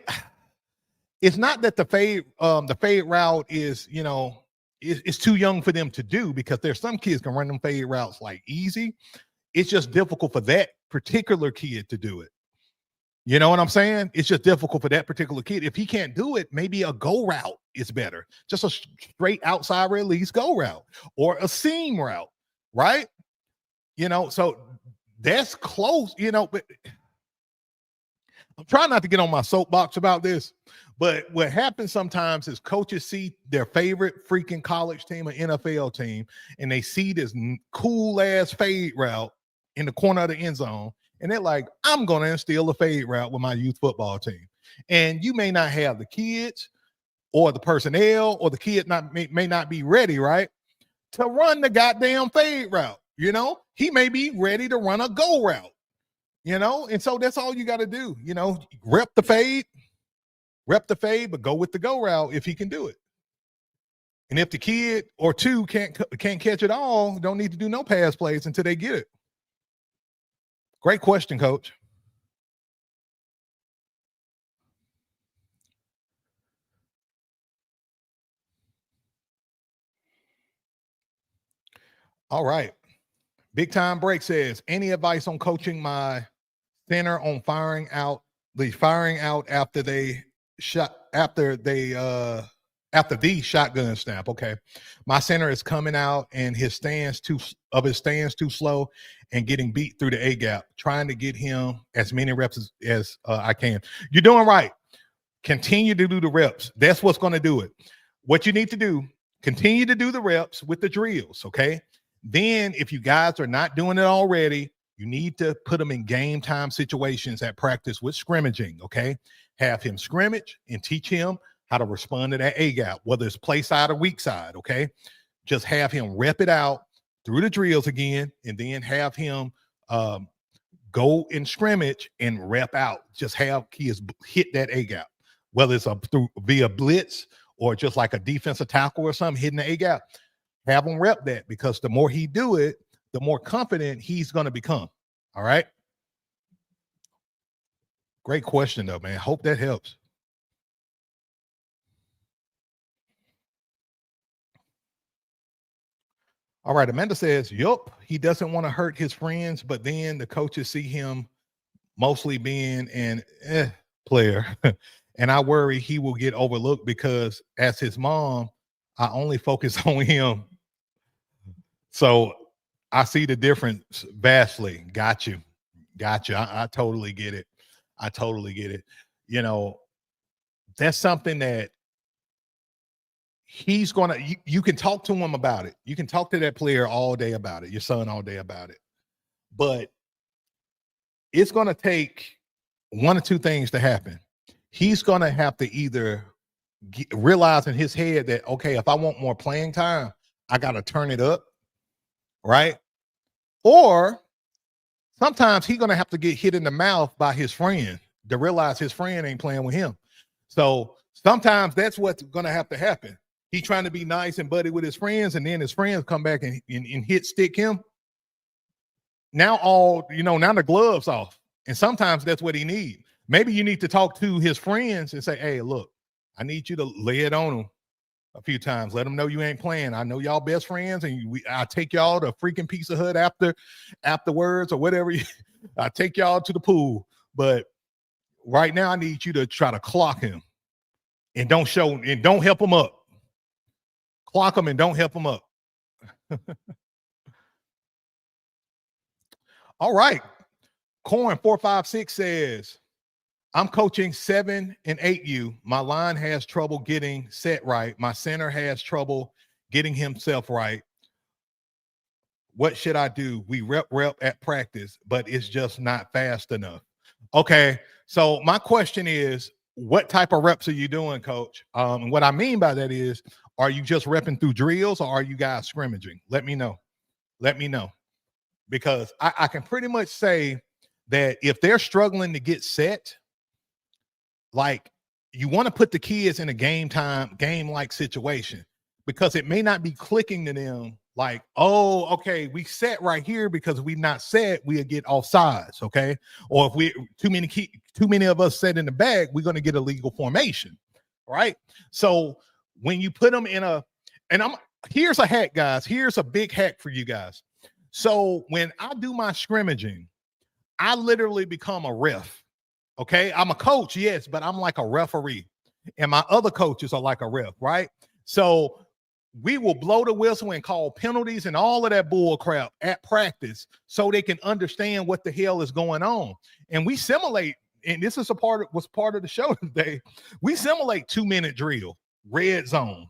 it's not that the fade route is, it's too young for them to do, because there's some kids can run them fade routes like easy. It's just difficult for that particular kid to do it. You know what I'm saying? It's just difficult for that particular kid. If he can't do it, maybe a go route is better. Just a straight outside release go route or a seam route, right? So that's close, but I'm trying not to get on my soapbox about this. But what happens sometimes is coaches see their favorite freaking college team or NFL team, and they see this cool ass fade route in the corner of the end zone, and they're like, I'm going to instill a fade route with my youth football team. And you may not have the kids or the personnel, or the kid may not be ready, right, to run the goddamn fade route. He may be ready to run a go route, and so that's all you got to do. Rep the fade, but go with the go route if he can do it. And if the kid or two can't catch it all, don't need to do no pass plays until they get it. Great question, Coach. All right. Big Time Break says, any advice on coaching my center on firing out after the shotgun snap? Okay. My center is coming out and his stance too slow and getting beat through the A gap, trying to get him as many reps as I can. You're doing right. Continue to do the reps. That's what's going to do it. What you need to do, continue to do the reps with the drills, okay? Then if you guys are not doing it already, you need to put them in game time situations at practice with scrimmaging, okay? Have him scrimmage and teach him how to respond to that A gap, whether it's play side or weak side, okay? Just have him rep it out through the drills again, and then have him go in scrimmage and rep out. Just have kids hit that A gap, whether it's via blitz or just like a defensive tackle or something hitting the A gap. Have him rep that, because the more he do it, the more confident he's going to become. All right. Great question though, man. Hope that helps. All right. Amanda says, yup, he doesn't want to hurt his friends, but then the coaches see him mostly being an player. And I worry he will get overlooked because as his mom, I only focus on him. So I see the difference vastly. Got you. I totally get it. You know, that's something that he's going to, you can talk to him about it. You can talk to that player all day about it, your son all day about it. But it's going to take one or two things to happen. He's going to have to either realize in his head that, okay, if I want more playing time, I got to turn it up, right? Or sometimes he's going to have to get hit in the mouth by his friend to realize his friend ain't playing with him. So sometimes that's what's going to have to happen. He's trying to be nice and buddy with his friends, and then his friends come back and hit stick him. Now now the gloves off. And sometimes that's what he needs. Maybe you need to talk to his friends and say, hey, look, I need you to lay it on him a few times. Let them know you ain't playing. I know y'all best friends, and I take y'all to freaking Pizza Hut afterwards or whatever. I take y'all to the pool. But right now I need you to try to clock him and don't help him up. Clock him and don't help him up. All right. Corn 456 says, I'm coaching 7 and 8U. My line has trouble getting set right. My center has trouble getting himself right. What should I do? We rep at practice, but it's just not fast enough. Okay. So my question is, what type of reps are you doing, coach? And what I mean by that is, are you just repping through drills, or are you guys scrimmaging? Let me know. Because I can pretty much say that if they're struggling to get set, like, you want to put the kids in a game-like situation, because it may not be clicking to them like, oh, okay, we set right here, because if we not set, we'll get offsides, okay? Or if we too many of us set in the bag, we're going to get a legal formation, right? So when you put them here's a hack, guys. Here's a big hack for you guys. So when I do my scrimmaging, I literally become a ref. Okay. I'm a coach, yes, but I'm like a referee. And my other coaches are like a ref, right? So we will blow the whistle and call penalties and all of that bull crap at practice, so they can understand what the hell is going on. And we simulate, and this is was part of the show today. We simulate 2-minute drill, red zone,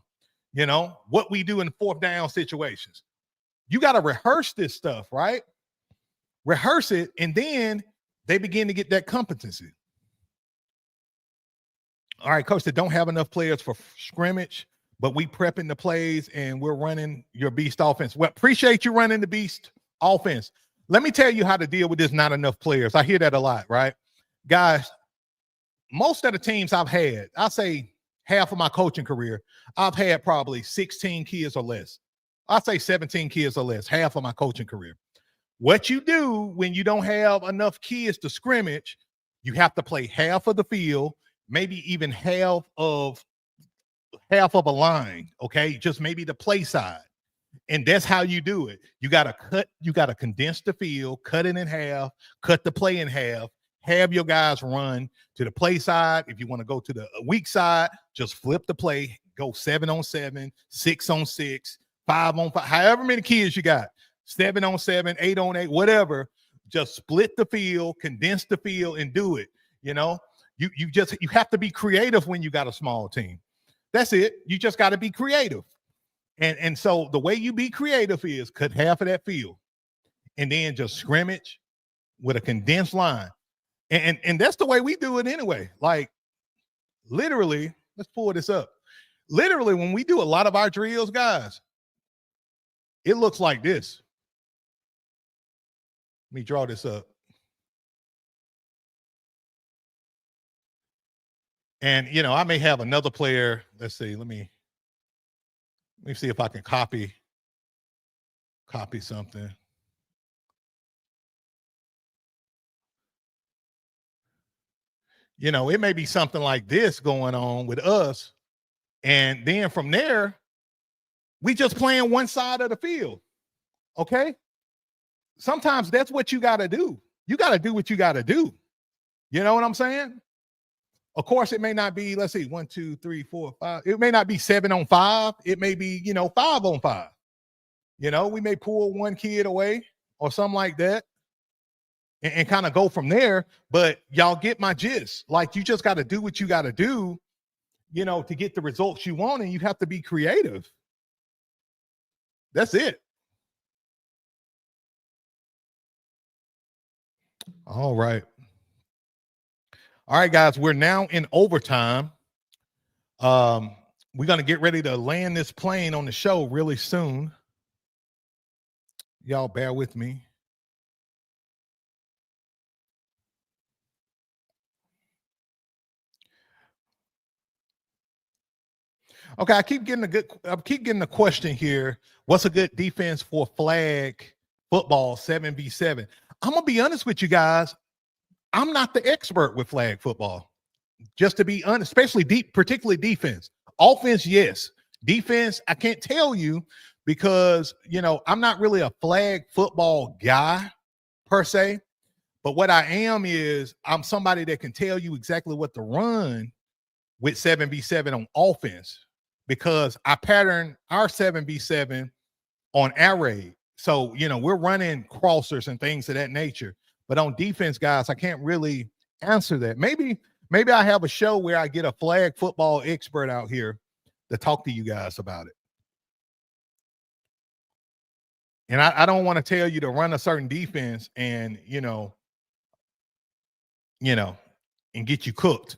what we do in 4th down situations. You got to rehearse this stuff, right? Rehearse it, and then they begin to get that competency. All right, coach, they don't have enough players for scrimmage, but we prepping the plays and we're running your beast offense. Well, appreciate you running the beast offense. Let me tell you how to deal with this not enough players. I hear that a lot, right? Guys, most of the teams I've had, I say half of my coaching career, I've had probably 16 kids or less. I say 17 kids or less, half of my coaching career. What you do when you don't have enough kids to scrimmage, you have to play half of the field, maybe even half of a line, okay? Just maybe the play side. And that's how you do it. You got to condense the field, cut it in half, cut the play in half, have your guys run to the play side. If you want to go to the weak side, just flip the play, go 7-on-7, 6-on-6, 5-on-5, however many kids you got, 7-on-7, 8-on-8, whatever. Just split the field, condense the field, and do it. You know, you have to be creative when you got a small team. That's it. You just got to be creative. And so the way you be creative is cut half of that field and then just scrimmage with a condensed line. And that's the way we do it anyway. Like literally, let's pull this up. Literally, when we do a lot of our drills, guys, it looks like this. Let me draw this up. And, you know, I may have another player. Let's see. Let me see if I can copy something. You know, it may be something like this going on with us. And then from there, we just playing one side of the field. Okay. Sometimes that's what you got to do. You got to do what you got to do. You know what I'm saying? Of course, it may not be, let's see, 1, 2, 3, 4, 5. It may not be 7-on-5. It may be, 5-on-5. We may pull one kid away or something like that and kind of go from there. But y'all get my gist. Like, you just got to do what you got to do, to get the results you want, and you have to be creative. That's it. All right. All right, guys, we're now in overtime. We're going to get ready to land this plane on the show really soon. Y'all bear with me. Okay, I keep getting a question here. What's a good defense for flag football 7v7? I'm going to be honest with you guys. I'm not the expert with flag football. Just to be honest, especially particularly defense. Offense, yes. Defense, I can't tell you because, I'm not really a flag football guy per se. But what I am is I'm somebody that can tell you exactly what to run with 7v7 on offense because I pattern our 7v7 on air raid. So, we're running crossers and things of that nature. But on defense, guys, I can't really answer that. Maybe I have a show where I get a flag football expert out here to talk to you guys about it. And I don't want to tell you to run a certain defense and, and get you cooked.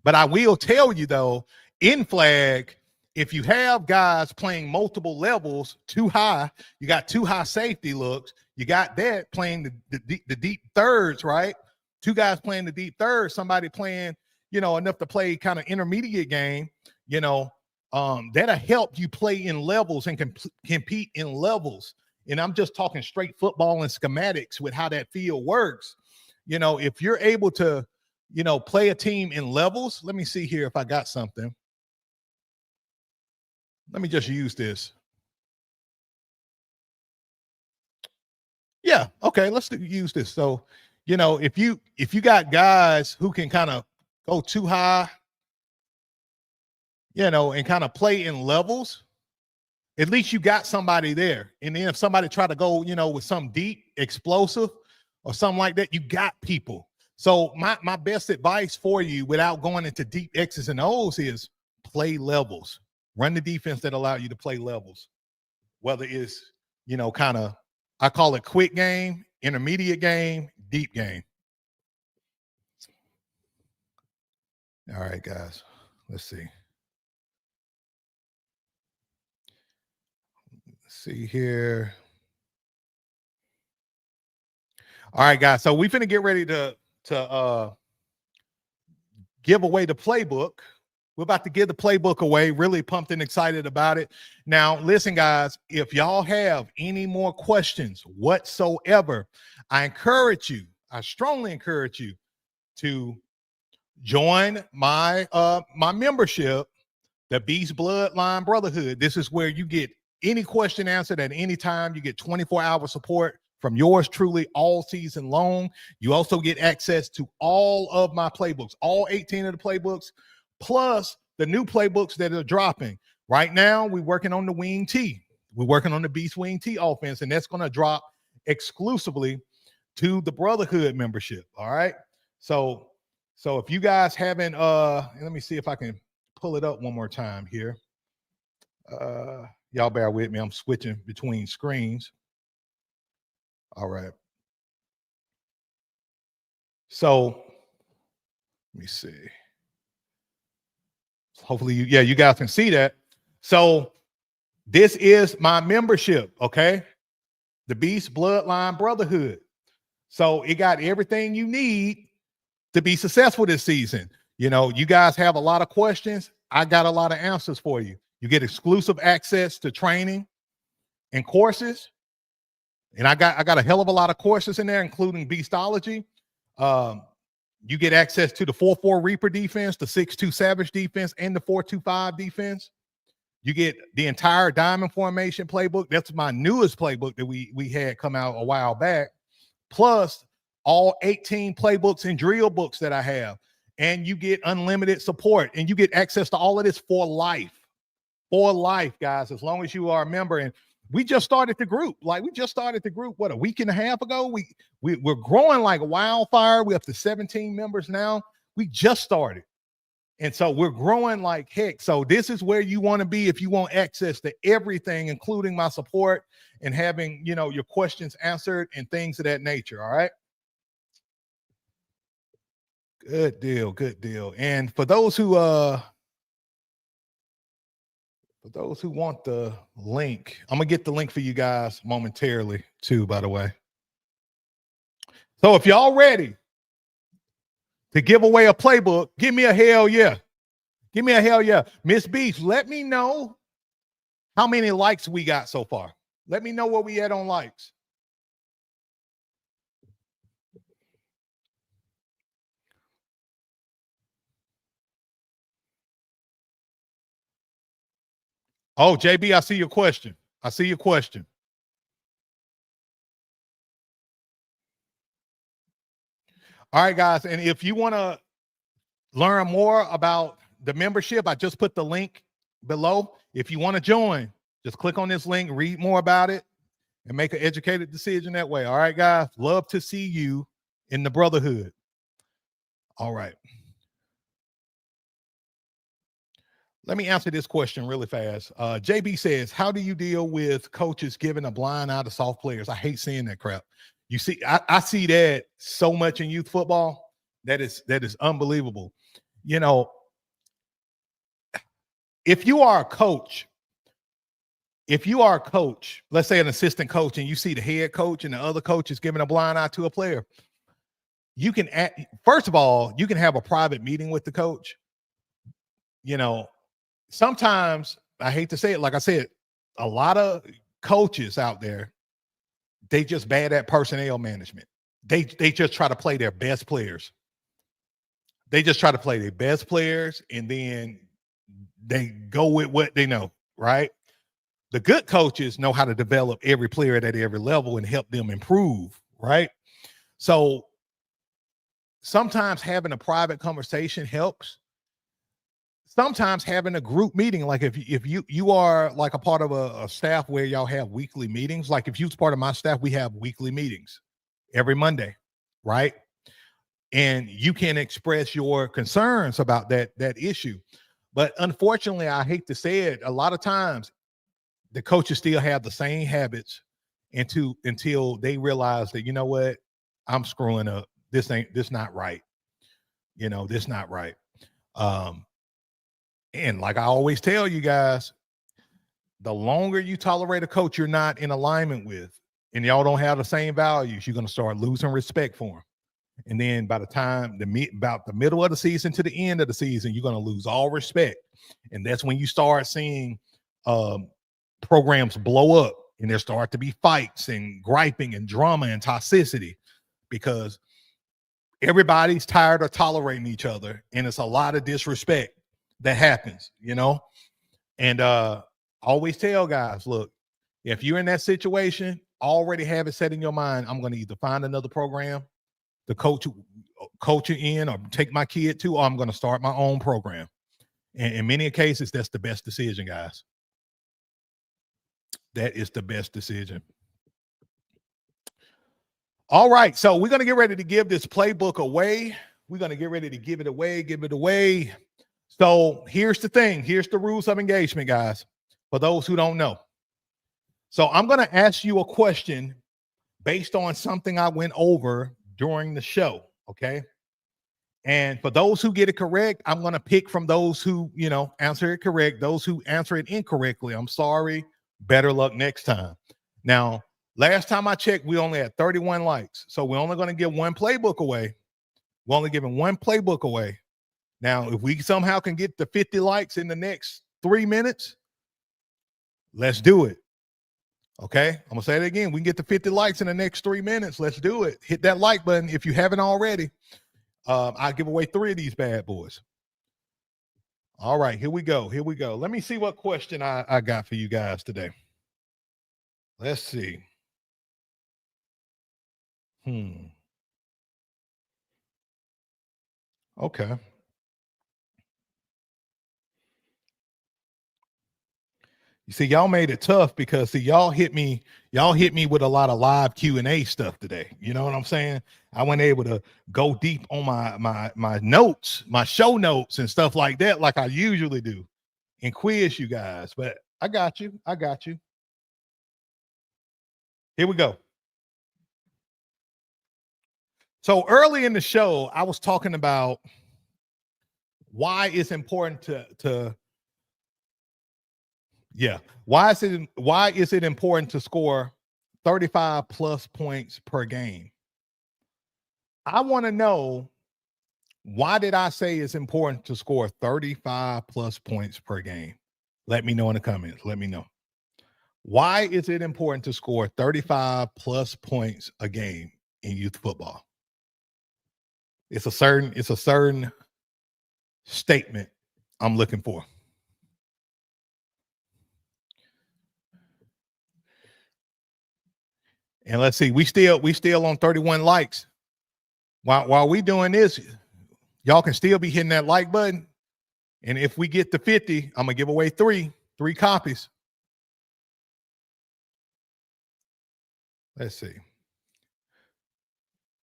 But I will tell you, though, in flag, if you have guys playing multiple levels too high, you got too high safety looks, you got that playing the deep thirds, right? Two guys playing the deep thirds, somebody playing, enough to play kind of intermediate game, that'll help you play in levels and compete in levels. And I'm just talking straight football and schematics with how that field works. If you're able to, play a team in levels, let me see here if I got something. Let me just use this. Yeah, okay, let's use this. So, if you got guys who can kind of go too high, and kind of play in levels, at least you got somebody there. And then if somebody try to go, with some deep explosive or something like that, you got people. So my best advice for you without going into deep X's and O's is play levels. Run the defense that allow you to play levels. Whether it's, kind of, I call it quick game, intermediate game, deep game. All right, guys, let's see. Let's see here. All right, guys. So we're finna get ready to give away the playbook. We're about to give the playbook away. Really pumped and excited about it. Now, listen, guys, if y'all have any more questions whatsoever, I strongly encourage you to join my my membership, the Beast Bloodline Brotherhood. This is where you get any question answered at any time. You get 24-hour support from yours truly all season long. You also get access to all of my playbooks, all 18 of the playbooks, plus the new playbooks that are dropping. Right now, we're working on the Wing T. We're working on the Beast Wing T offense, and that's going to drop exclusively to the Brotherhood membership. All right. So if you guys haven't, let me see if I can pull it up one more time here. Y'all bear with me. I'm switching between screens. All right. So let me see. Hopefully you guys can see that. So this is my membership, okay? The Beast Bloodline Brotherhood. So it got everything you need to be successful this season. You know, you guys have a lot of questions. I got a lot of answers for you. You get exclusive access to training and courses. And I got a hell of a lot of courses in there, including Beastology. You get access to the 4-4 Reaper defense, the 6-2 Savage defense, and the 4-2-5 defense. You get the entire Diamond Formation playbook. That's my newest playbook that we had come out a while back. Plus all 18 playbooks and drill books that I have. And you get unlimited support. And you get access to all of this for life. For life, guys, as long as you are a member. And we just started the group. Like, we just started the group, what, a week and a half ago? We're growing like wildfire. We're up to 17 members now. We just started. And so we're growing like heck. So this is where you want to be if you want access to everything, including my support and having, you know, your questions answered and things of that nature. All right. Good deal. Good deal. And for those who want the link, I'm gonna get the link for you guys momentarily too, by the way. So if y'all ready to give away a playbook, give me a hell yeah. Give me a hell yeah. Miss Beach, let me know how many likes we got so far. Let me know where we at on likes. Oh, JB, I see your question. I see your question. All right, guys. And if you want to learn more about the membership, I just put the link below. If you want to join, just click on this link, read more about it, and make an educated decision that way. All right, guys. Love to see you in the brotherhood. All right. Let me answer this question really fast. JB says, how do you deal with coaches giving a blind eye to soft players? I hate seeing that crap. You see, I see that so much in youth football. That is unbelievable. You know, if you are a coach, let's say an assistant coach, and you see the head coach and the other coach is giving a blind eye to a player, you can, first of all, you can have a private meeting with the coach. You know, sometimes, I hate to say it, like I said, a lot of coaches out there, they just bad at personnel management. They just try to play their best players. They just try to play their best players, and then they go with what they know, right? The good coaches know how to develop every player at every level and help them improve, right? So sometimes having a private conversation helps. Sometimes having a group meeting, like if you are like a part of a staff where y'all have weekly meetings, like if you're part of my staff, we have weekly meetings every Monday, right? And you can express your concerns about that issue. But unfortunately, I hate to say it, a lot of times the coaches still have the same habits until they realize that, you know what, I'm screwing up. This not right. You know, this not right. And like I always tell you guys, the longer you tolerate a coach you're not in alignment with, and y'all don't have the same values, you're going to start losing respect for them. And then by the time about the middle of the season to the end of the season, you're going to lose all respect. And that's when you start seeing programs blow up, and there start to be fights and griping and drama and toxicity, because everybody's tired of tolerating each other, and it's a lot of disrespect that happens, And always tell guys, look, if you're in that situation, already have it set in your mind, I'm going to either find another program to coach you in, or take my kid to, or I'm going to start my own program. And in many cases, that's the best decision, guys. That is the best decision. All right, so we're going to get ready to give this playbook away. We're going to get ready to give it away. So here's the thing. Here's the rules of engagement, guys, for those who don't know. So I'm going to ask you a question based on something I went over during the show, okay? And for those who get it correct, I'm going to pick from those who, answer it correct. Those who answer it incorrectly, I'm sorry. Better luck next time. Now, last time I checked, we only had 31 likes. So we're only going to give one playbook away. We're only giving one playbook away. Now, if we somehow can get the 50 likes in the next 3 minutes, let's do it. Okay, I'm going to say it again. We can get the 50 likes in the next 3 minutes. Let's do it. Hit that like button if you haven't already. I'll give away 3 of these bad boys. All right, here we go. Let me see what question I got for you guys today. Let's see. Okay. You see, y'all made it tough because y'all hit me with a lot of live Q&A stuff today. You know what I'm saying? I wasn't able to go deep on my notes, my show notes and stuff like that, like I usually do, and quiz you guys. But I got you. Here we go. So early in the show, I was talking about why it's important why is it important to score 35 plus points per game? I want to know, why did I say it's important to score 35 plus points per game? Let me know in the comments. Let me know. Why is it important to score 35 plus points a game in youth football? It's a certain statement I'm looking for. And let's see, we still on 31 likes. While we doing this, y'all can still be hitting that like button. And if we get to 50, I'm gonna give away three copies. Let's see.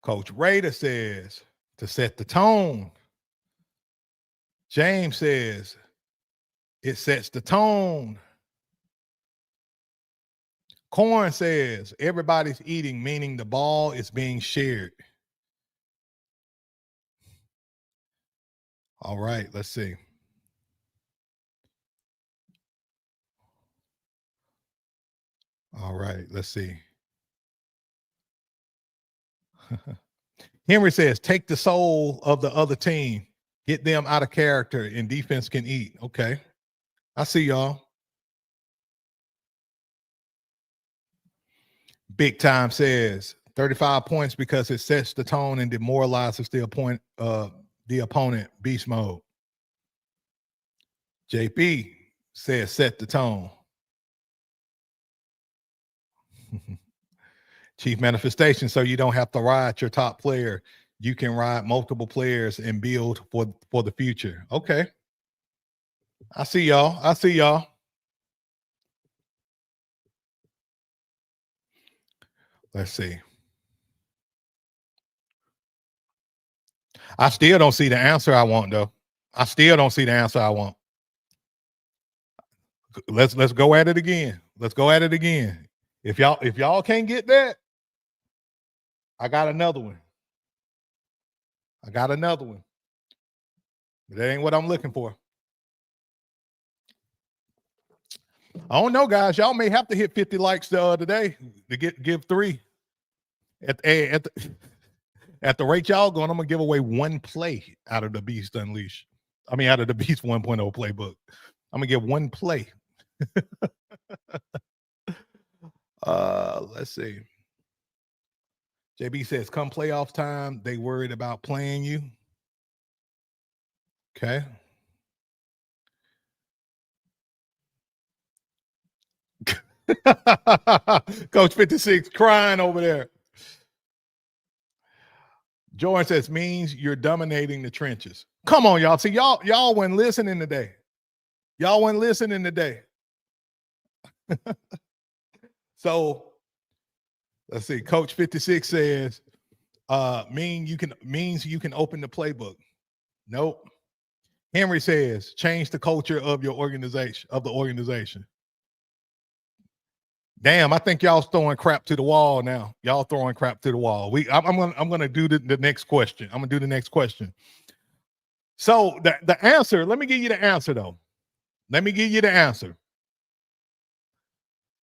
Coach Raider says to set the tone. James says it sets the tone. Corn says everybody's eating, meaning the ball is being shared. All right, let's see. All right, let's see. Henry says, take the soul of the other team, get them out of character, and defense can eat. Okay, I see y'all. Big Time says 35 points because it sets the tone and demoralizes the opponent. Beast mode. JP says set the tone. Chief Manifestation, so you don't have to ride your top player. You can ride multiple players and build for the future. Okay. I see y'all. Let's see. I still don't see the answer I want, though. I still don't see the answer I want. Let's go at it again. Let's go at it again. If y'all can't get that, I got another one. But that ain't what I'm looking for. I don't know, guys. Y'all may have to hit 50 likes today to give 3. At the rate y'all going, I'm gonna give away one play out of the Beast Unleashed. I mean, out of the Beast 1.0 playbook. I'm gonna give one play. Let's see. JB says, come playoff time, they worried about playing you. Okay. Coach 56 crying over there. Jordan says, means you're dominating the trenches. Come on, y'all. See, y'all weren't listening today. Y'all weren't listening today. So let's see. Coach 56 says, means you can open the playbook. Nope. Henry says, change the culture of your organization. Damn, I think y'all throwing crap to the wall now. Y'all throwing crap to the wall. I'm gonna do the next question. I'm gonna do the next question. So the answer, let me give you the answer though. Let me give you the answer.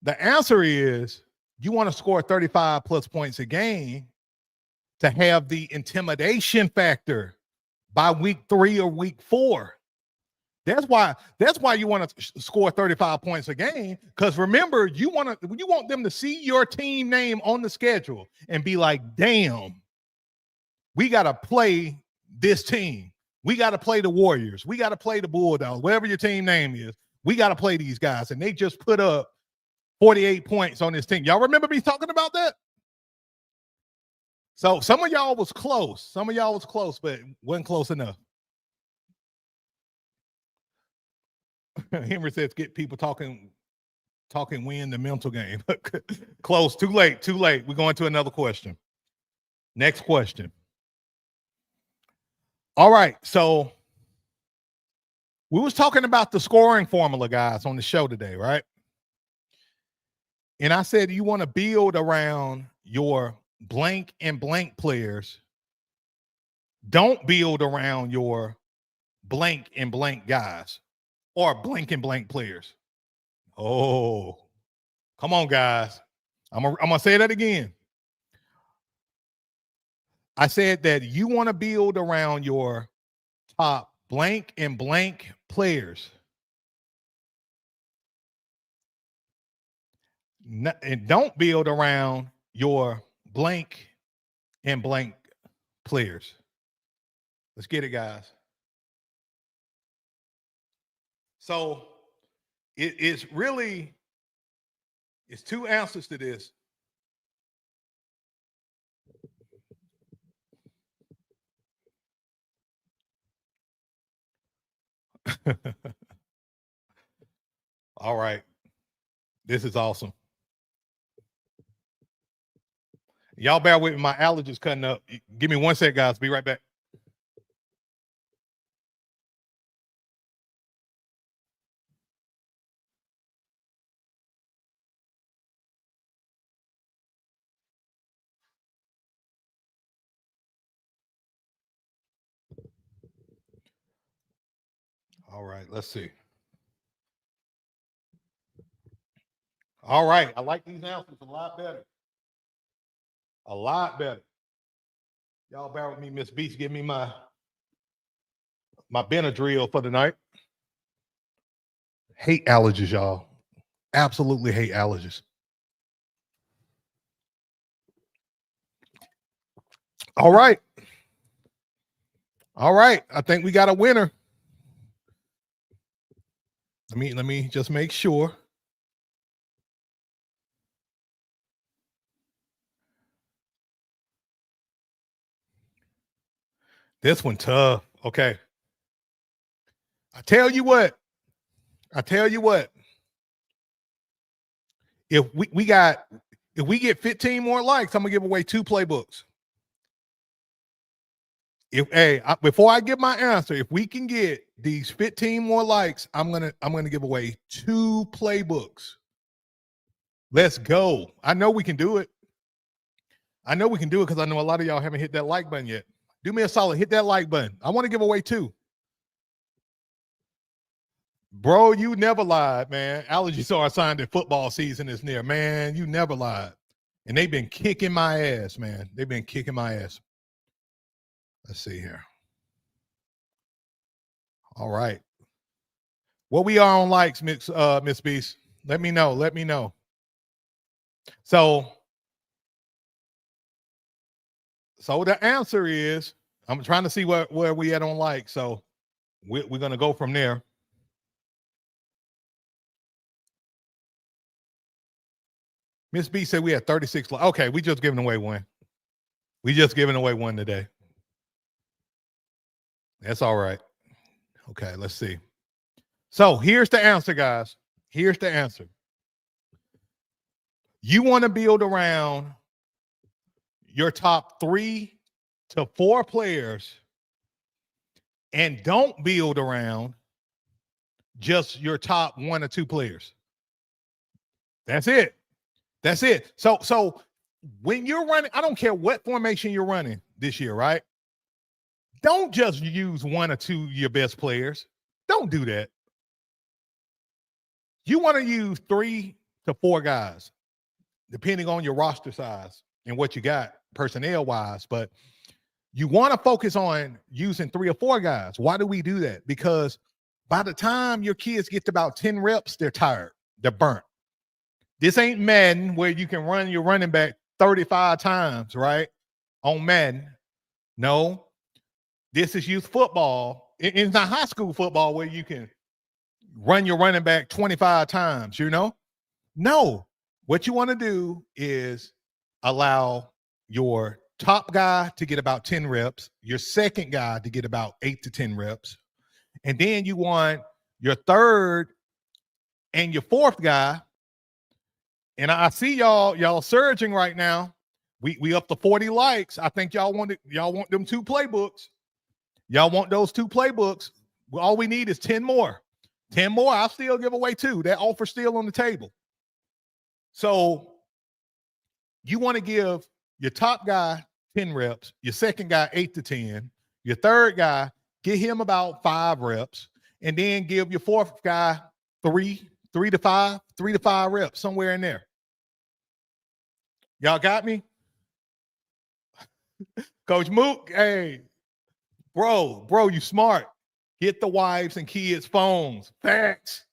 The answer is you want to score 35 plus points a game to have the intimidation factor by week 3 or week 4. That's why you want to score 35 points a game, because remember, you want them to see your team name on the schedule and be like, damn, we got to play this team. We got to play the Warriors. We got to play the Bulldogs, whatever your team name is. We got to play these guys. And they just put up 48 points on this team. Y'all remember me talking about that? So some of y'all was close. Some of y'all was close, but wasn't close enough. Henry says, get people talking win the mental game. Close, too late. We're going to another question. Next question. All right, so we was talking about the scoring formula, guys, on the show today, right? And I said you want to build around your blank and blank players. Don't build around your blank and blank guys or blank and blank players. Oh, come on, guys. I'm gonna say that again. I said that you want to build around your top blank and blank players. And don't build around your blank and blank players. Let's get it, guys. So it's two answers to this. All right. This is awesome. Y'all bear with me. My allergies cutting up. Give me 1 sec, guys. Be right back. All right, let's see. All right, I like these announcements a lot better. A lot better. Y'all bear with me, Miss Beach. Give me my Benadryl for the night. Hate allergies, y'all. Absolutely hate allergies. All right. All right. I think we got a winner. Let me just make sure. This one tough. Okay. I tell you what. If we get 15 more likes, I'm gonna give away 2 playbooks. Before I give my answer, if we can get these 15 more likes, I'm gonna give away 2 playbooks. Let's go. I know we can do it. Because I know a lot of y'all haven't hit that like button yet. Do me a solid, hit that like button. I want to give away 2. Bro, you never lied, man. Allergies are a sign that football season is near. Man, you never lied. And they've been kicking my ass, man. They've been kicking my ass. Let's see here. All right. What we are on likes, Miss Beast? Let me know. Let me know. So the answer is, I'm trying to see where we at on likes. So we're gonna go from there. Miss B said we had 36. Okay, we just giving away one. We just giving away one today. That's all right. Okay, let's see. So here's the answer, guys. Here's the answer. You want to build around your top 3 to 4 players and don't build around just your top 1 or 2 players. That's it. That's it. So when you're running, I don't care what formation you're running this year, right? Don't just use 1 or 2 of your best players. Don't do that. You want to use 3 to 4 guys, depending on your roster size and what you got personnel-wise. But you want to focus on using 3 or 4 guys. Why do we do that? Because by the time your kids get to about 10 reps, they're tired. They're burnt. This ain't Madden where you can run your running back 35 times, right? On Madden. No. This is youth football. It's not high school football where you can run your running back 25 times, you know? No. What you want to do is allow your top guy to get about 10 reps, your second guy to get about 8 to 10 reps, and then you want your third and your fourth guy. And I see y'all surging right now. We up to 40 likes. I think y'all want them 2 playbooks. Y'all want those 2 playbooks. Well, all we need is 10 more. 10 more, I'll still give away 2. That offer's still on the table. So you want to give your top guy 10 reps, your second guy 8 to 10, your third guy, get him about 5 reps, and then give your fourth guy 3 to 5 reps, somewhere in there. Y'all got me? Coach Mook, hey, bro, you smart. Get the wives and kids' phones. Facts.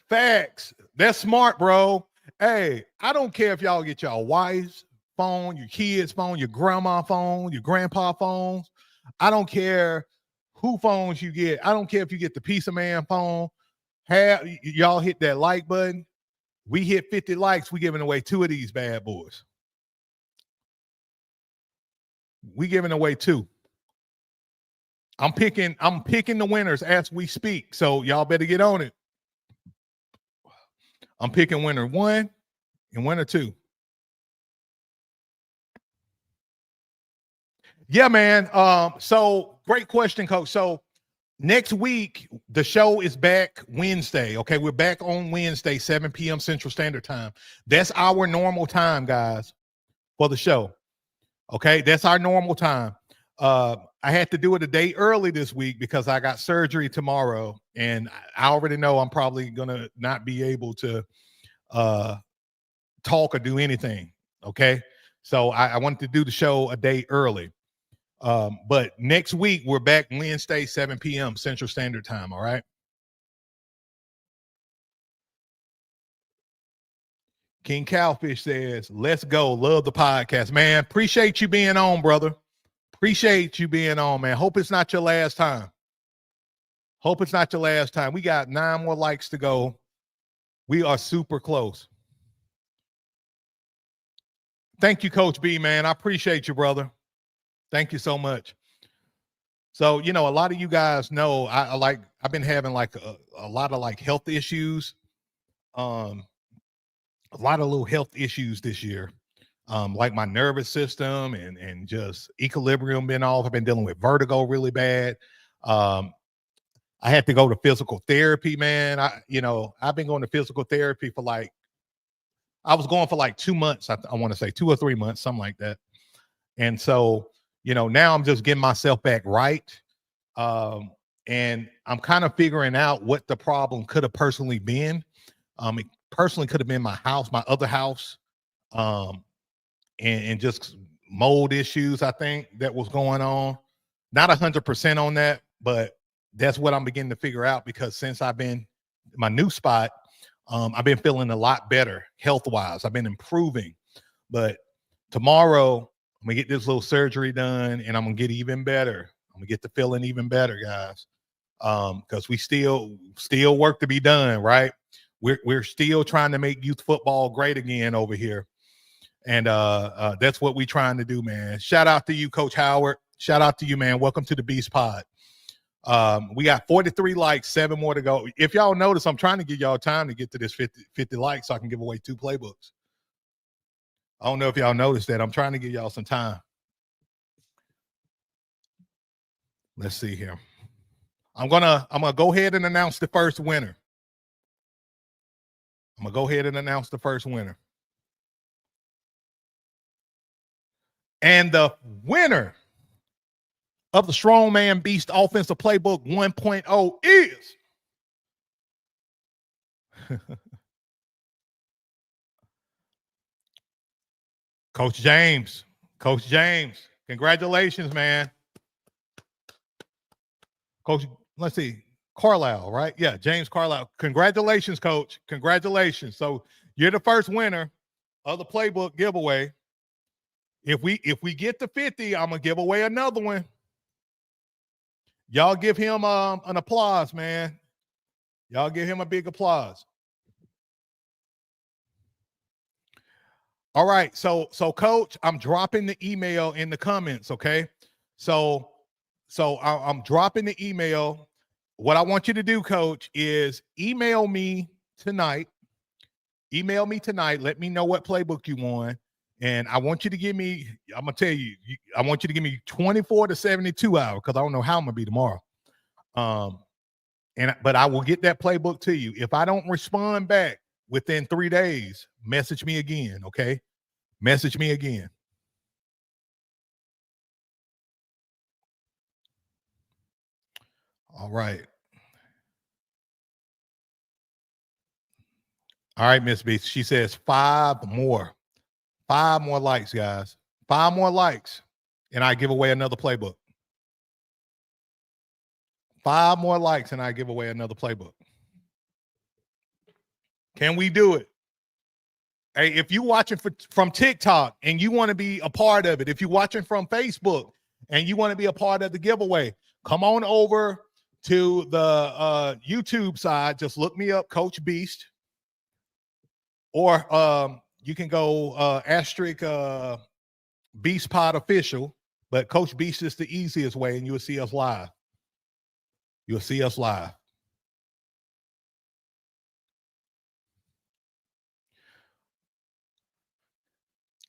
That's smart, bro. Hey, I don't care if y'all get your wife's phone, your kids' phone, your grandma phone, your grandpa phones. I don't care who phones you get. I don't care if you get the Pizza Man phone. Y'all hit that like button. We hit 50 likes. We giving away 2 of these bad boys. We giving away 2. I'm picking the winners as we speak. So y'all better get on it. I'm picking winner 1 and winner 2. Yeah, man. So great question, Coach. So next week, the show is back Wednesday. Okay, we're back on Wednesday, 7 p.m. Central Standard Time. That's our normal time, guys, for the show. Okay, that's our normal time. I had to do it a day early this week because I got surgery tomorrow, and I already know I'm probably gonna not be able to talk or do anything. Okay, so I wanted to do the show a day early. But next week we're back Wednesday, 7 p.m. Central Standard Time. All right. King Cowfish says, "Let's go. Love the podcast, man. Appreciate you being on, brother. Appreciate you being on, man. Hope it's not your last time. Hope it's not your last time. We got 9 more likes to go. We are super close. Thank you, Coach B, man. I appreciate you, brother. Thank you so much. So, you know, a lot of you guys know I've been having like a lot of like health issues. A lot of little health issues this year. Like my nervous system and just equilibrium been off. I've been dealing with vertigo really bad. I had to go to physical therapy, man. I've been going to physical therapy for I was going for like 2 months. I want to say 2 or 3 months, something like that. And so, now I'm just getting myself back right. And I'm kind of figuring out what the problem could have personally been. It personally could have been my other house. And just mold issues, I think, that was going on. Not 100% on that, but that's what I'm beginning to figure out, because since I've been my new spot, I've been feeling a lot better health-wise. I've been improving. But tomorrow, I'm gonna get this little surgery done, and I'm gonna get even better. I'm gonna get the feeling even better, guys. Because we still work to be done, right? We're still trying to make youth football great again over here. And that's what we're trying to do, man. Shout out to you, Coach Howard. Shout out to you, man. Welcome to the Beast Pod. We got 43 likes, 7 more to go. If y'all notice, I'm trying to give y'all time to get to this 50 likes so I can give away 2 playbooks. I don't know if y'all noticed that. I'm trying to give y'all some time. Let's see here. I'm gonna go ahead and announce the first winner. I'm gonna go ahead and announce the first winner. And the winner of the Strongman Beast Offensive Playbook 1.0 is Coach James. Coach James, congratulations, man. Coach, let's see, Carlisle, right? Yeah, James Carlisle. Congratulations, Coach. Congratulations. So you're the first winner of the playbook giveaway. If we get to 50, I'm gonna give away another one. Y'all give him an applause, man. Y'all give him a big applause. All right, so Coach, I'm dropping the email in the comments, okay? So I'm dropping the email. What I want you to do, Coach, is email me tonight. Email me tonight. Let me know what playbook you want. And I want you to give me, I'm going to tell you, I want you to give me 24 to 72 hours, because I don't know how I'm going to be tomorrow. But I will get that playbook to you. If I don't respond back within 3 days, message me again, okay? Message me again. All right. All right, Miss B. She says 5 more. 5 more likes, guys. 5 more likes, and I give away another playbook. 5 more likes, and I give away another playbook. Can we do it? Hey, if you're watching from TikTok and you want to be a part of it, if you're watching from Facebook and you want to be a part of the giveaway, come on over to the YouTube side. Just look me up, Coach Beast. Or you can go asterisk Beast Pod Official, but Coach Beast is the easiest way, and you'll see us live. You'll see us live.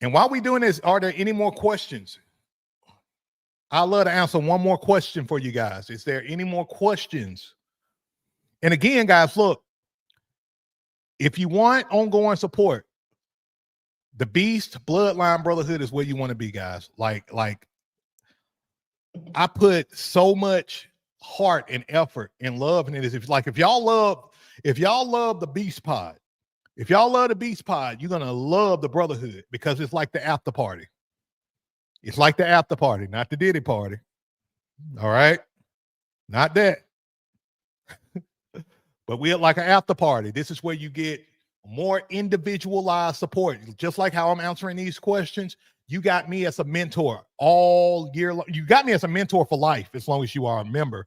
And while we're doing this, are there any more questions? I'd love to answer one more question for you guys. Is there any more questions? And again, guys, look, if you want ongoing support, the Beast Bloodline Brotherhood is where you want to be, guys. Like I put so much heart and effort and love in it. If y'all love the Beast Pod, if y'all love the Beast Pod, you're gonna love the Brotherhood, because it's like the after party. It's like the after party, not the Diddy party. All right, not that. But we're like an after party. This is where you get more individualized support. Just like how I'm answering these questions, you got me as a mentor all year long. You got me as a mentor for life, as long as you are a member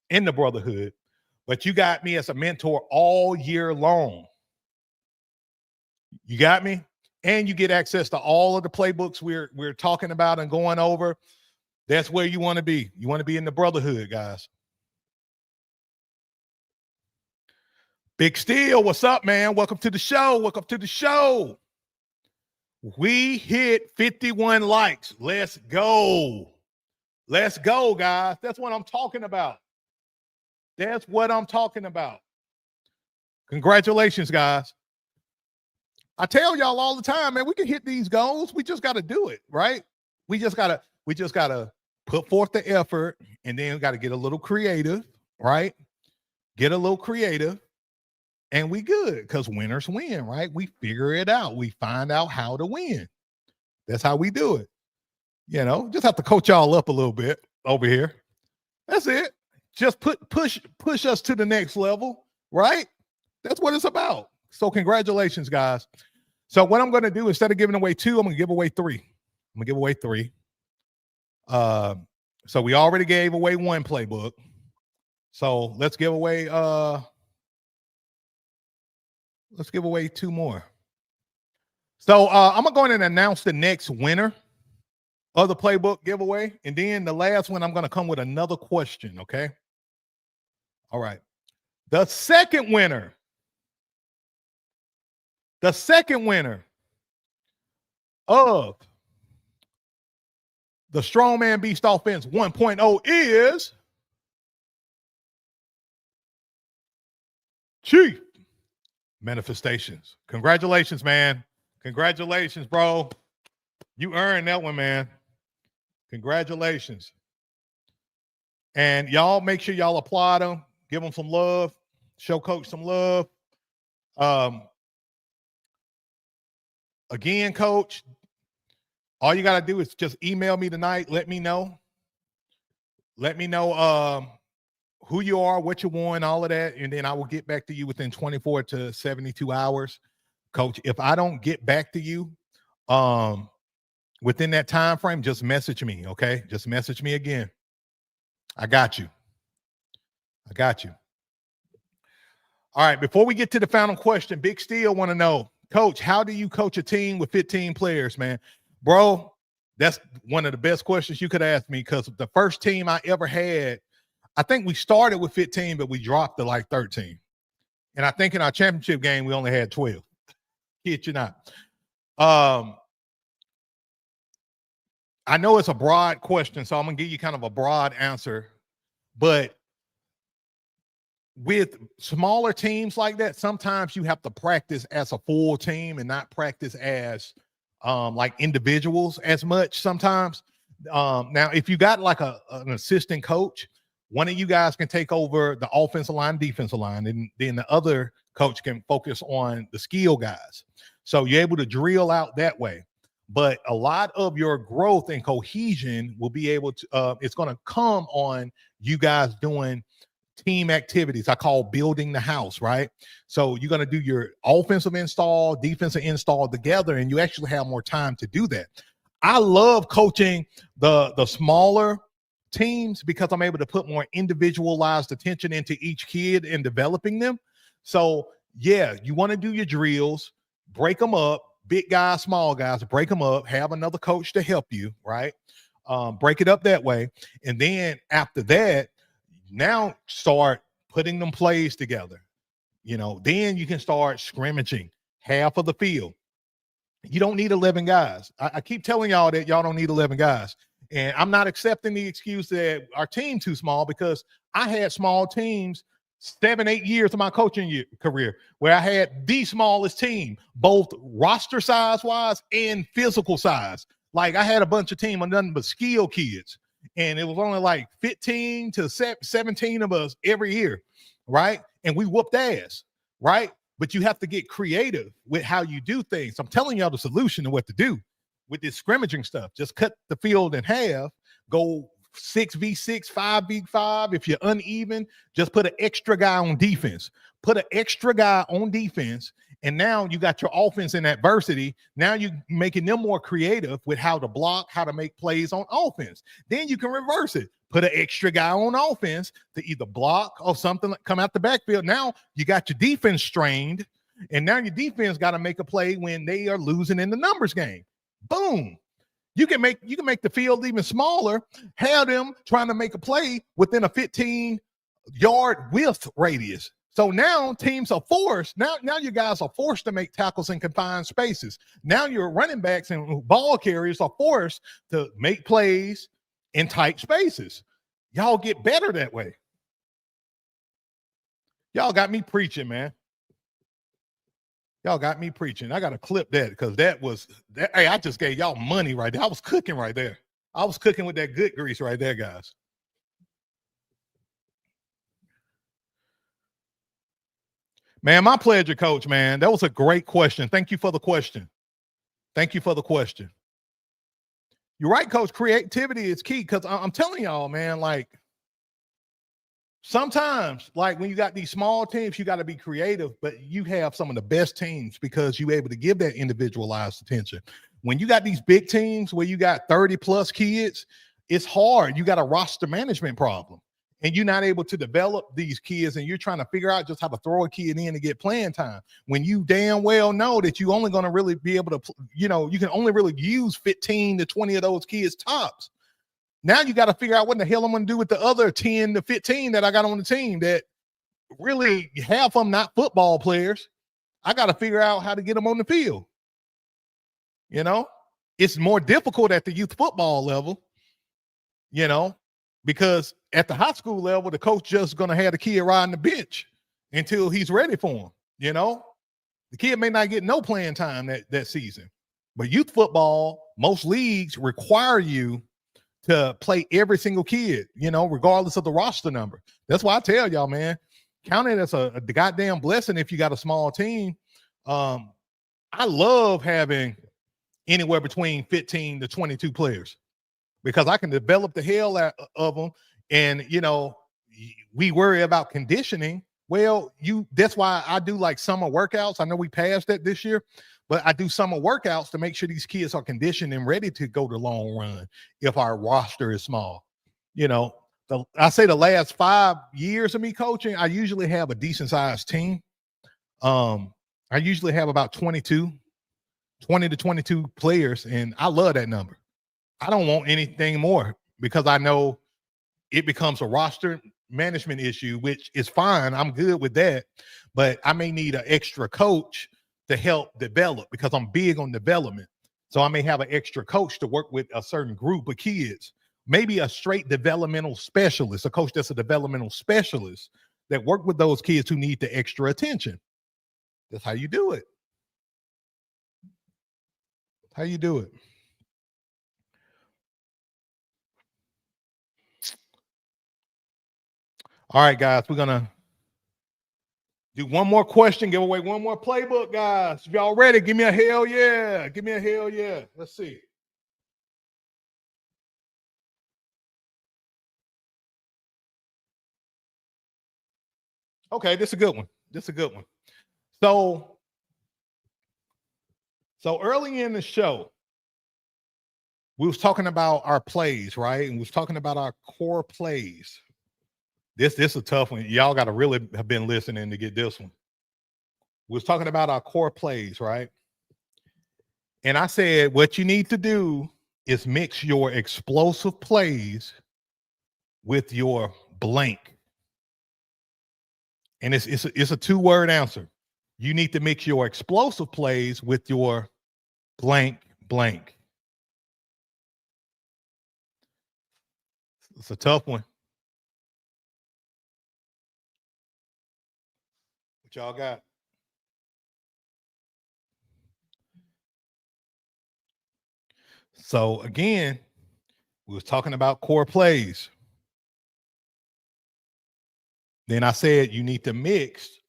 in the Brotherhood. But you got me as a mentor all year long. You got me? And you get access to all of the playbooks we're talking about and going over. That's where you want to be. You want to be in the Brotherhood, guys. Big Steel, what's up, man? Welcome to the show. Welcome to the show. We hit 51 likes. Let's go. Let's go, guys. That's what I'm talking about. That's what I'm talking about. Congratulations, guys. I tell y'all all the time, man, we can hit these goals. We just got to do it, right? We just got to put forth the effort, and then we got to get a little creative, right? Get a little creative, and we good, because winners win, right? We figure it out. We find out how to win. That's how we do it. You know, just have to coach y'all up a little bit over here. That's it. Just push us to the next level, right? That's what it's about. So congratulations, guys. So what I'm going to do, instead of giving away 2, I'm going to give away 3. I'm going to give away 3. So we already gave away 1 playbook. So let's give away 2 more. So I'm going to go ahead and announce the next winner of the playbook giveaway. And then the last one, I'm going to come with another question, okay? All right. The second winner of the Strongman Beast Offense 1.0 is Chief Manifestations. Congratulations, man. Congratulations, bro. You earned that one, man. Congratulations. And y'all make sure y'all applaud them. Give them some love. Show Coach some love. Again, Coach, all you got to do is just email me tonight. Let me know. Let me know who you are, what you won, all of that. And then I will get back to you within 24 to 72 hours. Coach, if I don't get back to you within that time frame, just message me, okay? Just message me again. I got you. I got you. All right, before we get to the final question, Big Steel want to know, Coach, how do you coach a team with 15 players, man? Bro, that's one of the best questions you could ask me, because the first team I ever had, I think we started with 15, but we dropped to like 13. And I think in our championship game, we only had 12. Kid you not. I know it's a broad question, so I'm going to give you kind of a broad answer. But with smaller teams like that, sometimes you have to practice as a full team and not practice as like individuals as much sometimes. Now, if you got like an assistant coach, one of you guys can take over the offensive line, defensive line, and then the other coach can focus on the skill guys. So you're able to drill out that way. But a lot of your growth and cohesion will be able to, it's going to come on you guys doing team activities. I call building the house, right? So you're going to do your offensive install, defensive install together, and you actually have more time to do that. I love coaching the smaller teams because I'm able to put more individualized attention into each kid and developing them. So yeah, you want to do your drills, break them up, big guys, small guys, break them up, have another coach to help you, right? Break it up that way. And then after that, now start putting them plays together. You know, then you can start scrimmaging half of the field. You don't need 11 guys. I keep telling y'all that y'all don't need 11 guys. And I'm not accepting the excuse that our team too small, because I had small teams 7-8 years of my coaching career where I had the smallest team, both roster size wise and physical size. Like I had a bunch of team of nothing but skill kids, and it was only like 15 to 17 of us every year, right? And we whooped ass, right? But you have to get creative with how you do things. I'm telling y'all the solution to what to do with this scrimmaging stuff. Just cut the field in half, go 6v6, 5v5. If you're uneven, just put an extra guy on defense. Put an extra guy on defense, and now you got your offense in adversity. Now you're making them more creative with how to block, how to make plays on offense. Then you can reverse it. Put an extra guy on offense to either block or something like come out the backfield. Now you got your defense strained, and now your defense got to make a play when they are losing in the numbers game. Boom. You can make the field even smaller, have them trying to make a play within a 15-yard width radius. So now teams are forced. Now you guys are forced to make tackles in confined spaces. Now your running backs and ball carriers are forced to make plays in tight spaces. Y'all get better that way. Y'all got me preaching, man. Y'all got me preaching. I got to clip that because hey, I just gave y'all money right there. I was cooking right there. I was cooking with that good grease right there, guys. Man, my pleasure, Coach, man. That was a great question. Thank you for the question. Thank you for the question. You're right, coach. Creativity is key because I'm telling y'all, man, like sometimes, like when you got these small teams, you got to be creative, but you have some of the best teams because you're able to give that individualized attention. When you got these big teams where you got 30 plus kids, it's hard. You got a roster management problem and you're not able to develop these kids and you're trying to figure out just how to throw a kid in to get playing time when you damn well know that you're only going to really be able to, you know, you can only really use 15 to 20 of those kids tops. Now you got to figure out what the hell I'm going to do with the other 10 to 15 that I got on the team that really half of them not football players. I got to figure out how to get them on the field. You know, it's more difficult at the youth football level, you know, because at the high school level, the coach just going to have the kid riding the bench until he's ready for him. You know, the kid may not get no playing time that season, but youth football, most leagues require you to play every single kid, you know, regardless of the roster number. That's why I tell y'all, man, count it as a goddamn blessing if you got a small team. I love having anywhere between 15 to 22 players because I can develop the hell out of them. And, you know, we worry about conditioning. Well, that's why I do like summer workouts. I know we passed that this year, but I do summer workouts to make sure these kids are conditioned and ready to go the long run if our roster is small. You know, I say the last 5 years of me coaching, I usually have a decent sized team. I usually have about 20 to 22 players, and I love that number. I don't want anything more because I know it becomes a roster management issue, which is fine. I'm good with that, but I may need an extra coach to help develop because I'm big on development. So I may have an extra coach to work with a certain group of kids, maybe a straight developmental specialist, a coach that's a developmental specialist that work with those kids who need the extra attention. That's how you do it. How you do it. All right, guys, we're gonna do one more question, give away one more playbook, guys. If y'all ready, give me a hell yeah. Give me a hell yeah. Let's see. Okay, this is a good one. This is a good one. So early in the show, we was talking about our plays, right? And we was talking about our core plays. This is a tough one. Y'all got to really have been listening to get this one. We was talking about our core plays, right? And I said, what you need to do is mix your explosive plays with your blank. And it's a 2-word answer. You need to mix your explosive plays with your blank. It's a tough one. What y'all got? So again, we was talking about core plays. Then I said you need to mix.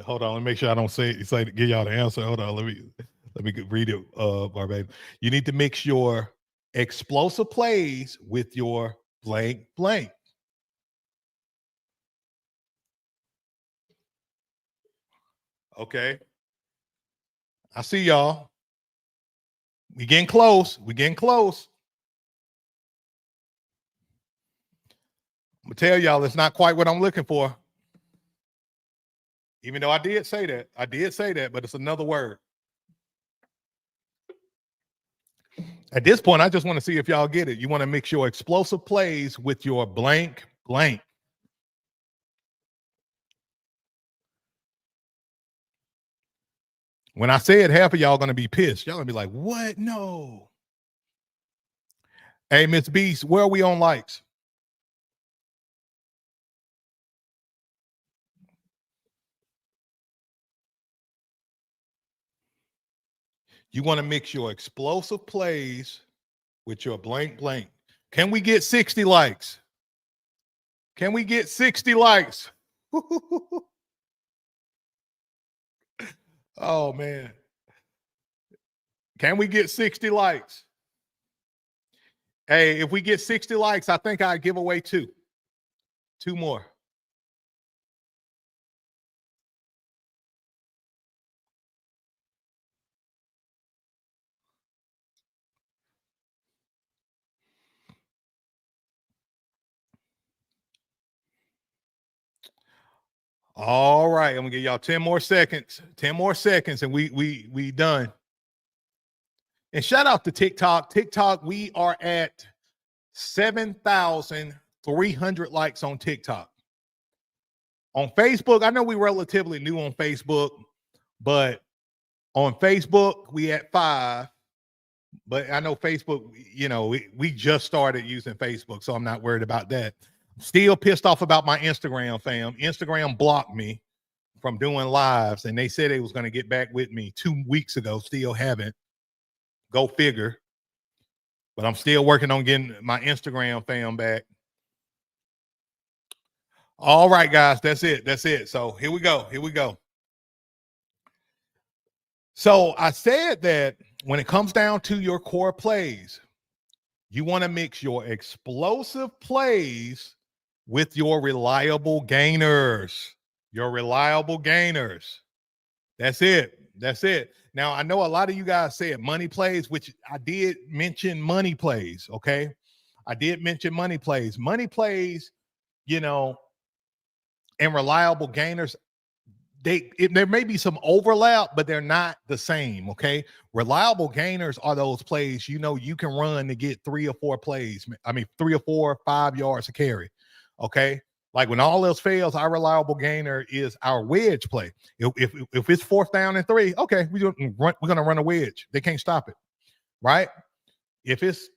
Hold on, let me make sure I don't say to give y'all the answer. Hold on, let me read it, Barbados. You need to mix your explosive plays with your blank. Okay. I see y'all. We getting close. I'm gonna tell y'all it's not quite what I'm looking for. Even though I did say that, but it's another word. At this point, I just want to see if y'all get it. You want to mix your explosive plays with your blank. When I say it, half of y'all going to be pissed. Y'all going to be like, what? No. Hey, Miss Beast, where are we on likes? You want to mix your explosive plays with your blank. Can we get 60 likes? Can we get 60 likes? Oh, man. Can we get 60 likes? Hey, if we get 60 likes, I think I'd give away two more. All right, I'm gonna give y'all 10 more seconds. 10 more seconds, and we done. And shout out to TikTok. TikTok, we are at 7,300 likes on TikTok. On Facebook, I know we're relatively new on Facebook, but on Facebook, we at 5. But I know Facebook, you know, we just started using Facebook, so I'm not worried about that. Still pissed off about my Instagram, fam. Instagram blocked me from doing lives, and they said they was going to get back with me 2 weeks ago. Still haven't. Go figure. But I'm still working on getting my Instagram fam back. All right, guys, that's it. That's it. So here we go. Here we go. So I said that when it comes down to your core plays, you want to mix your explosive plays with your reliable gainers. Your reliable gainers. That's it. That's it. Now, I know a lot of you guys said money plays, which I did mention money plays, okay? I did mention money plays. Money plays, you know, and reliable gainers, there may be some overlap, but they're not the same, okay? Reliable gainers are those plays, you know, you can run to get 3 or 4 plays. I mean, 3 or 4, 5 yards to carry, okay? Like when all else fails, our reliable gainer is our wedge play. If it's 4th down and 3, okay, we're gonna run a wedge. They can't stop it, right? If it's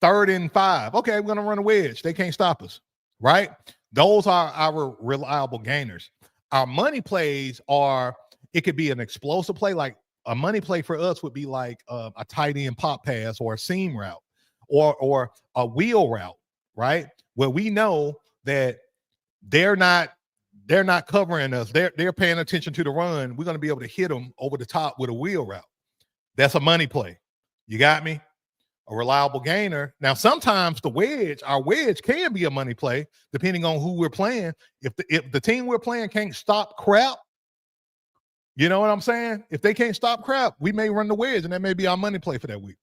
3rd and 5, okay, we're gonna run a wedge. They can't stop us, right? Those are our reliable gainers. Our money plays are, it could be an explosive play. Like a money play for us would be like a tight end pop pass or a seam route or a wheel route, right? Where we know that they're not covering us. They're paying attention to the run. We're going to be able to hit them over the top with a wheel route. That's a money play. You got me? A reliable gainer. Now, sometimes our wedge can be a money play, depending on who we're playing. If the team we're playing can't stop crap, you know what I'm saying? If they can't stop crap, we may run the wedge, and that may be our money play for that week.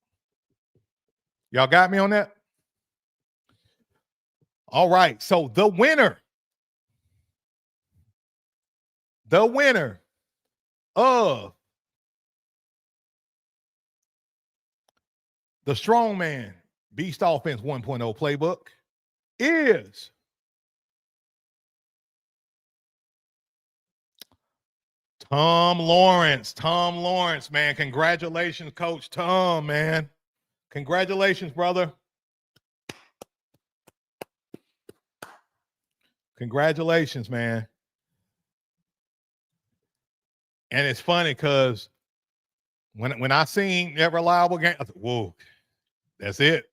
Y'all got me on that? All right. So the winner of the Strongman Beast Offense 1.0 playbook is Tom Lawrence. Tom Lawrence, man. Congratulations, Coach Tom, man. Congratulations, brother. Congratulations, man. And it's funny because when I seen that reliable game, I thought, whoa, that's it.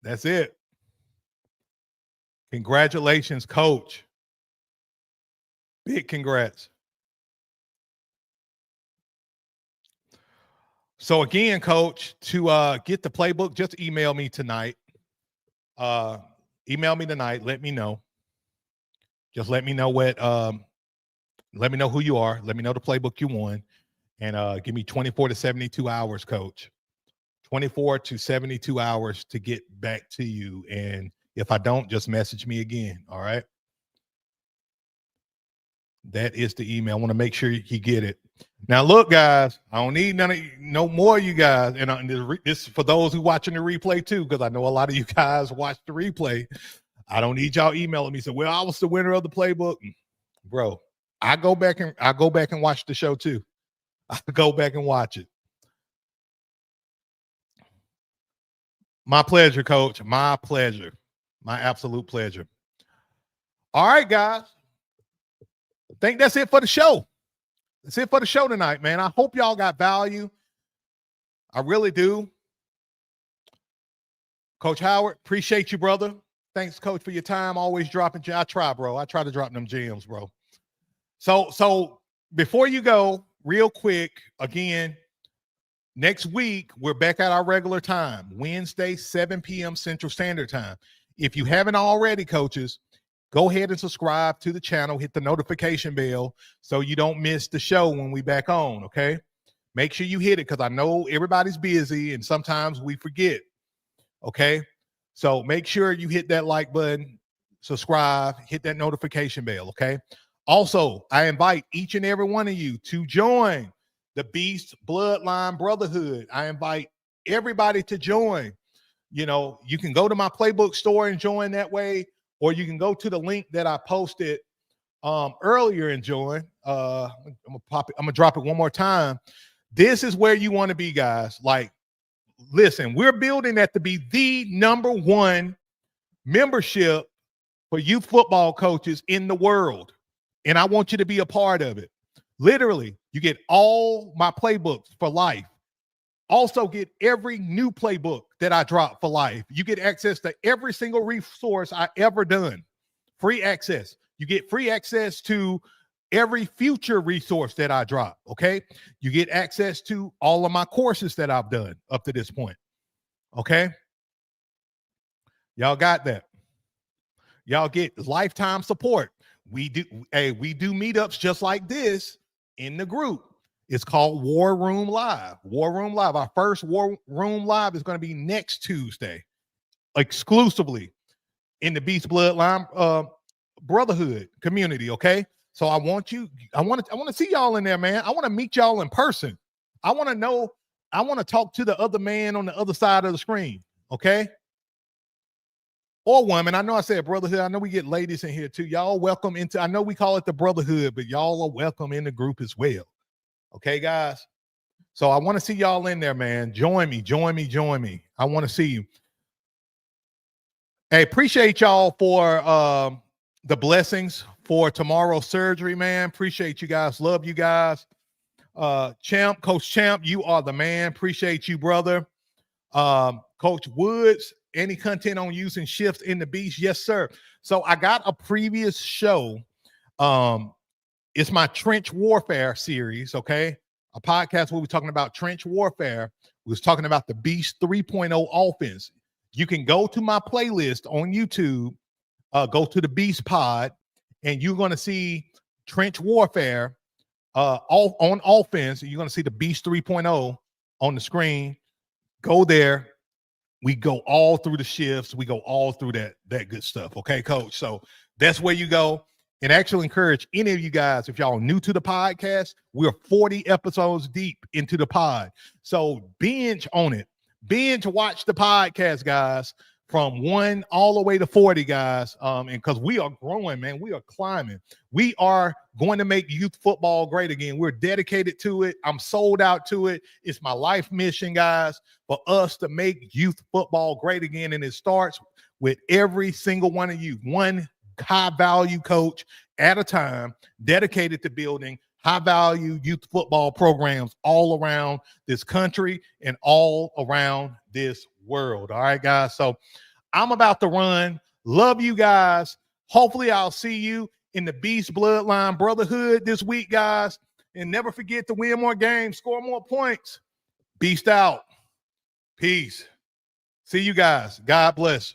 That's it. Congratulations, Coach. Big congrats. So again, Coach, to get the playbook, just email me tonight. Email me tonight. Let me know. Just let me know let me know who you are. Let me know the playbook you won. And give me 24 to 72 hours, Coach. 24 to 72 hours to get back to you. And if I don't, just message me again. All right. That is the email. I want to make sure you get it. Now, look, guys, I don't need no more of you guys. And this is for those who watching the replay too, because I know a lot of you guys watch the replay. I don't need y'all emailing me. So, well, I was the winner of the playbook, bro. I go back and watch the show too. I go back and watch it. My pleasure, Coach. My pleasure. My absolute pleasure. All right, guys. I think that's it for the show. That's it for the show tonight, man. I hope y'all got value. I really do. Coach Howard, appreciate you, brother. Thanks, Coach, for your time. Always dropping. I try, bro. I try to drop them gems, bro. So before you go, real quick, again, Next week, we're back at our regular time, Wednesday, 7 p.m. Central Standard Time. If you haven't already, coaches, go ahead and subscribe to the channel, hit the notification bell so you don't miss the show when we back on, okay? Make sure you hit it because I know everybody's busy and sometimes we forget, okay? So make sure you hit that like button, subscribe, hit that notification bell, okay? Also, I invite each and every one of you to join the Beast Bloodline Brotherhood. I invite everybody to join. You know, you can go to my playbook store and join that way, or you can go to the link that I posted earlier and join. I'm gonna drop it one more time. This is where you want to be, guys. Like, listen, we're building that to be the #1 membership for youth football coaches in the world. And I want you to be a part of it. Literally, you get all my playbooks for life. Also get every new playbook that I drop for life. You get access to every single resource I ever done. Free access. You get free access to every future resource that I drop, okay? You get access to all of my courses that I've done up to this point, okay? Y'all got that. Y'all get lifetime support. We do meetups just like this in the group. It's called War Room Live. War Room Live. Our first War Room Live is going to be next Tuesday, exclusively in the Beast Bloodline Brotherhood community. Okay, so I want to see y'all in there, man. I want to meet y'all in person. I want to know. I want to talk to the other man on the other side of the screen. Okay, or woman. I know I said brotherhood. I know we get ladies in here too. Y'all welcome into. I know we call it the brotherhood, but y'all are welcome in the group as well. Okay, guys. So I want to see y'all in there, man. Join me. I want to see you. Hey, appreciate y'all for the blessings for tomorrow's surgery, man. Appreciate you guys. Love you guys. Champ, Coach Champ, you are the man. Appreciate you, brother. Coach Woods, any content on using shifts in the beast? Yes, sir. So I got a previous show. It's my trench warfare series, okay? A podcast where we're talking about trench warfare. We was talking about the Beast 3.0 offense. You can go to my playlist on YouTube, go to the Beast Pod, and you're going to see trench warfare all on offense. You're going to see the Beast 3.0 on the screen. Go there. We go all through the shifts. We go all through that good stuff, okay, Coach? So that's where you go. And actually encourage any of you guys, if y'all are new to the podcast, we're 40 episodes deep into the pod. So binge on it. Binge watch the podcast, guys, from 1 all the way to 40, guys. And because we are growing, man, we are climbing. We are going to make youth football great again. We're dedicated to it. I'm sold out to it. It's my life mission, guys, for us to make youth football great again. And it starts with every single one of you. One high value coach at a time, dedicated to building high value youth football programs all around this country and all around this world. All right, guys. So I'm about to run. Love you guys. Hopefully I'll see you in the Beast Bloodline Brotherhood this week, guys. And never forget to win more games, score more points. Beast out. Peace. See you guys. God bless.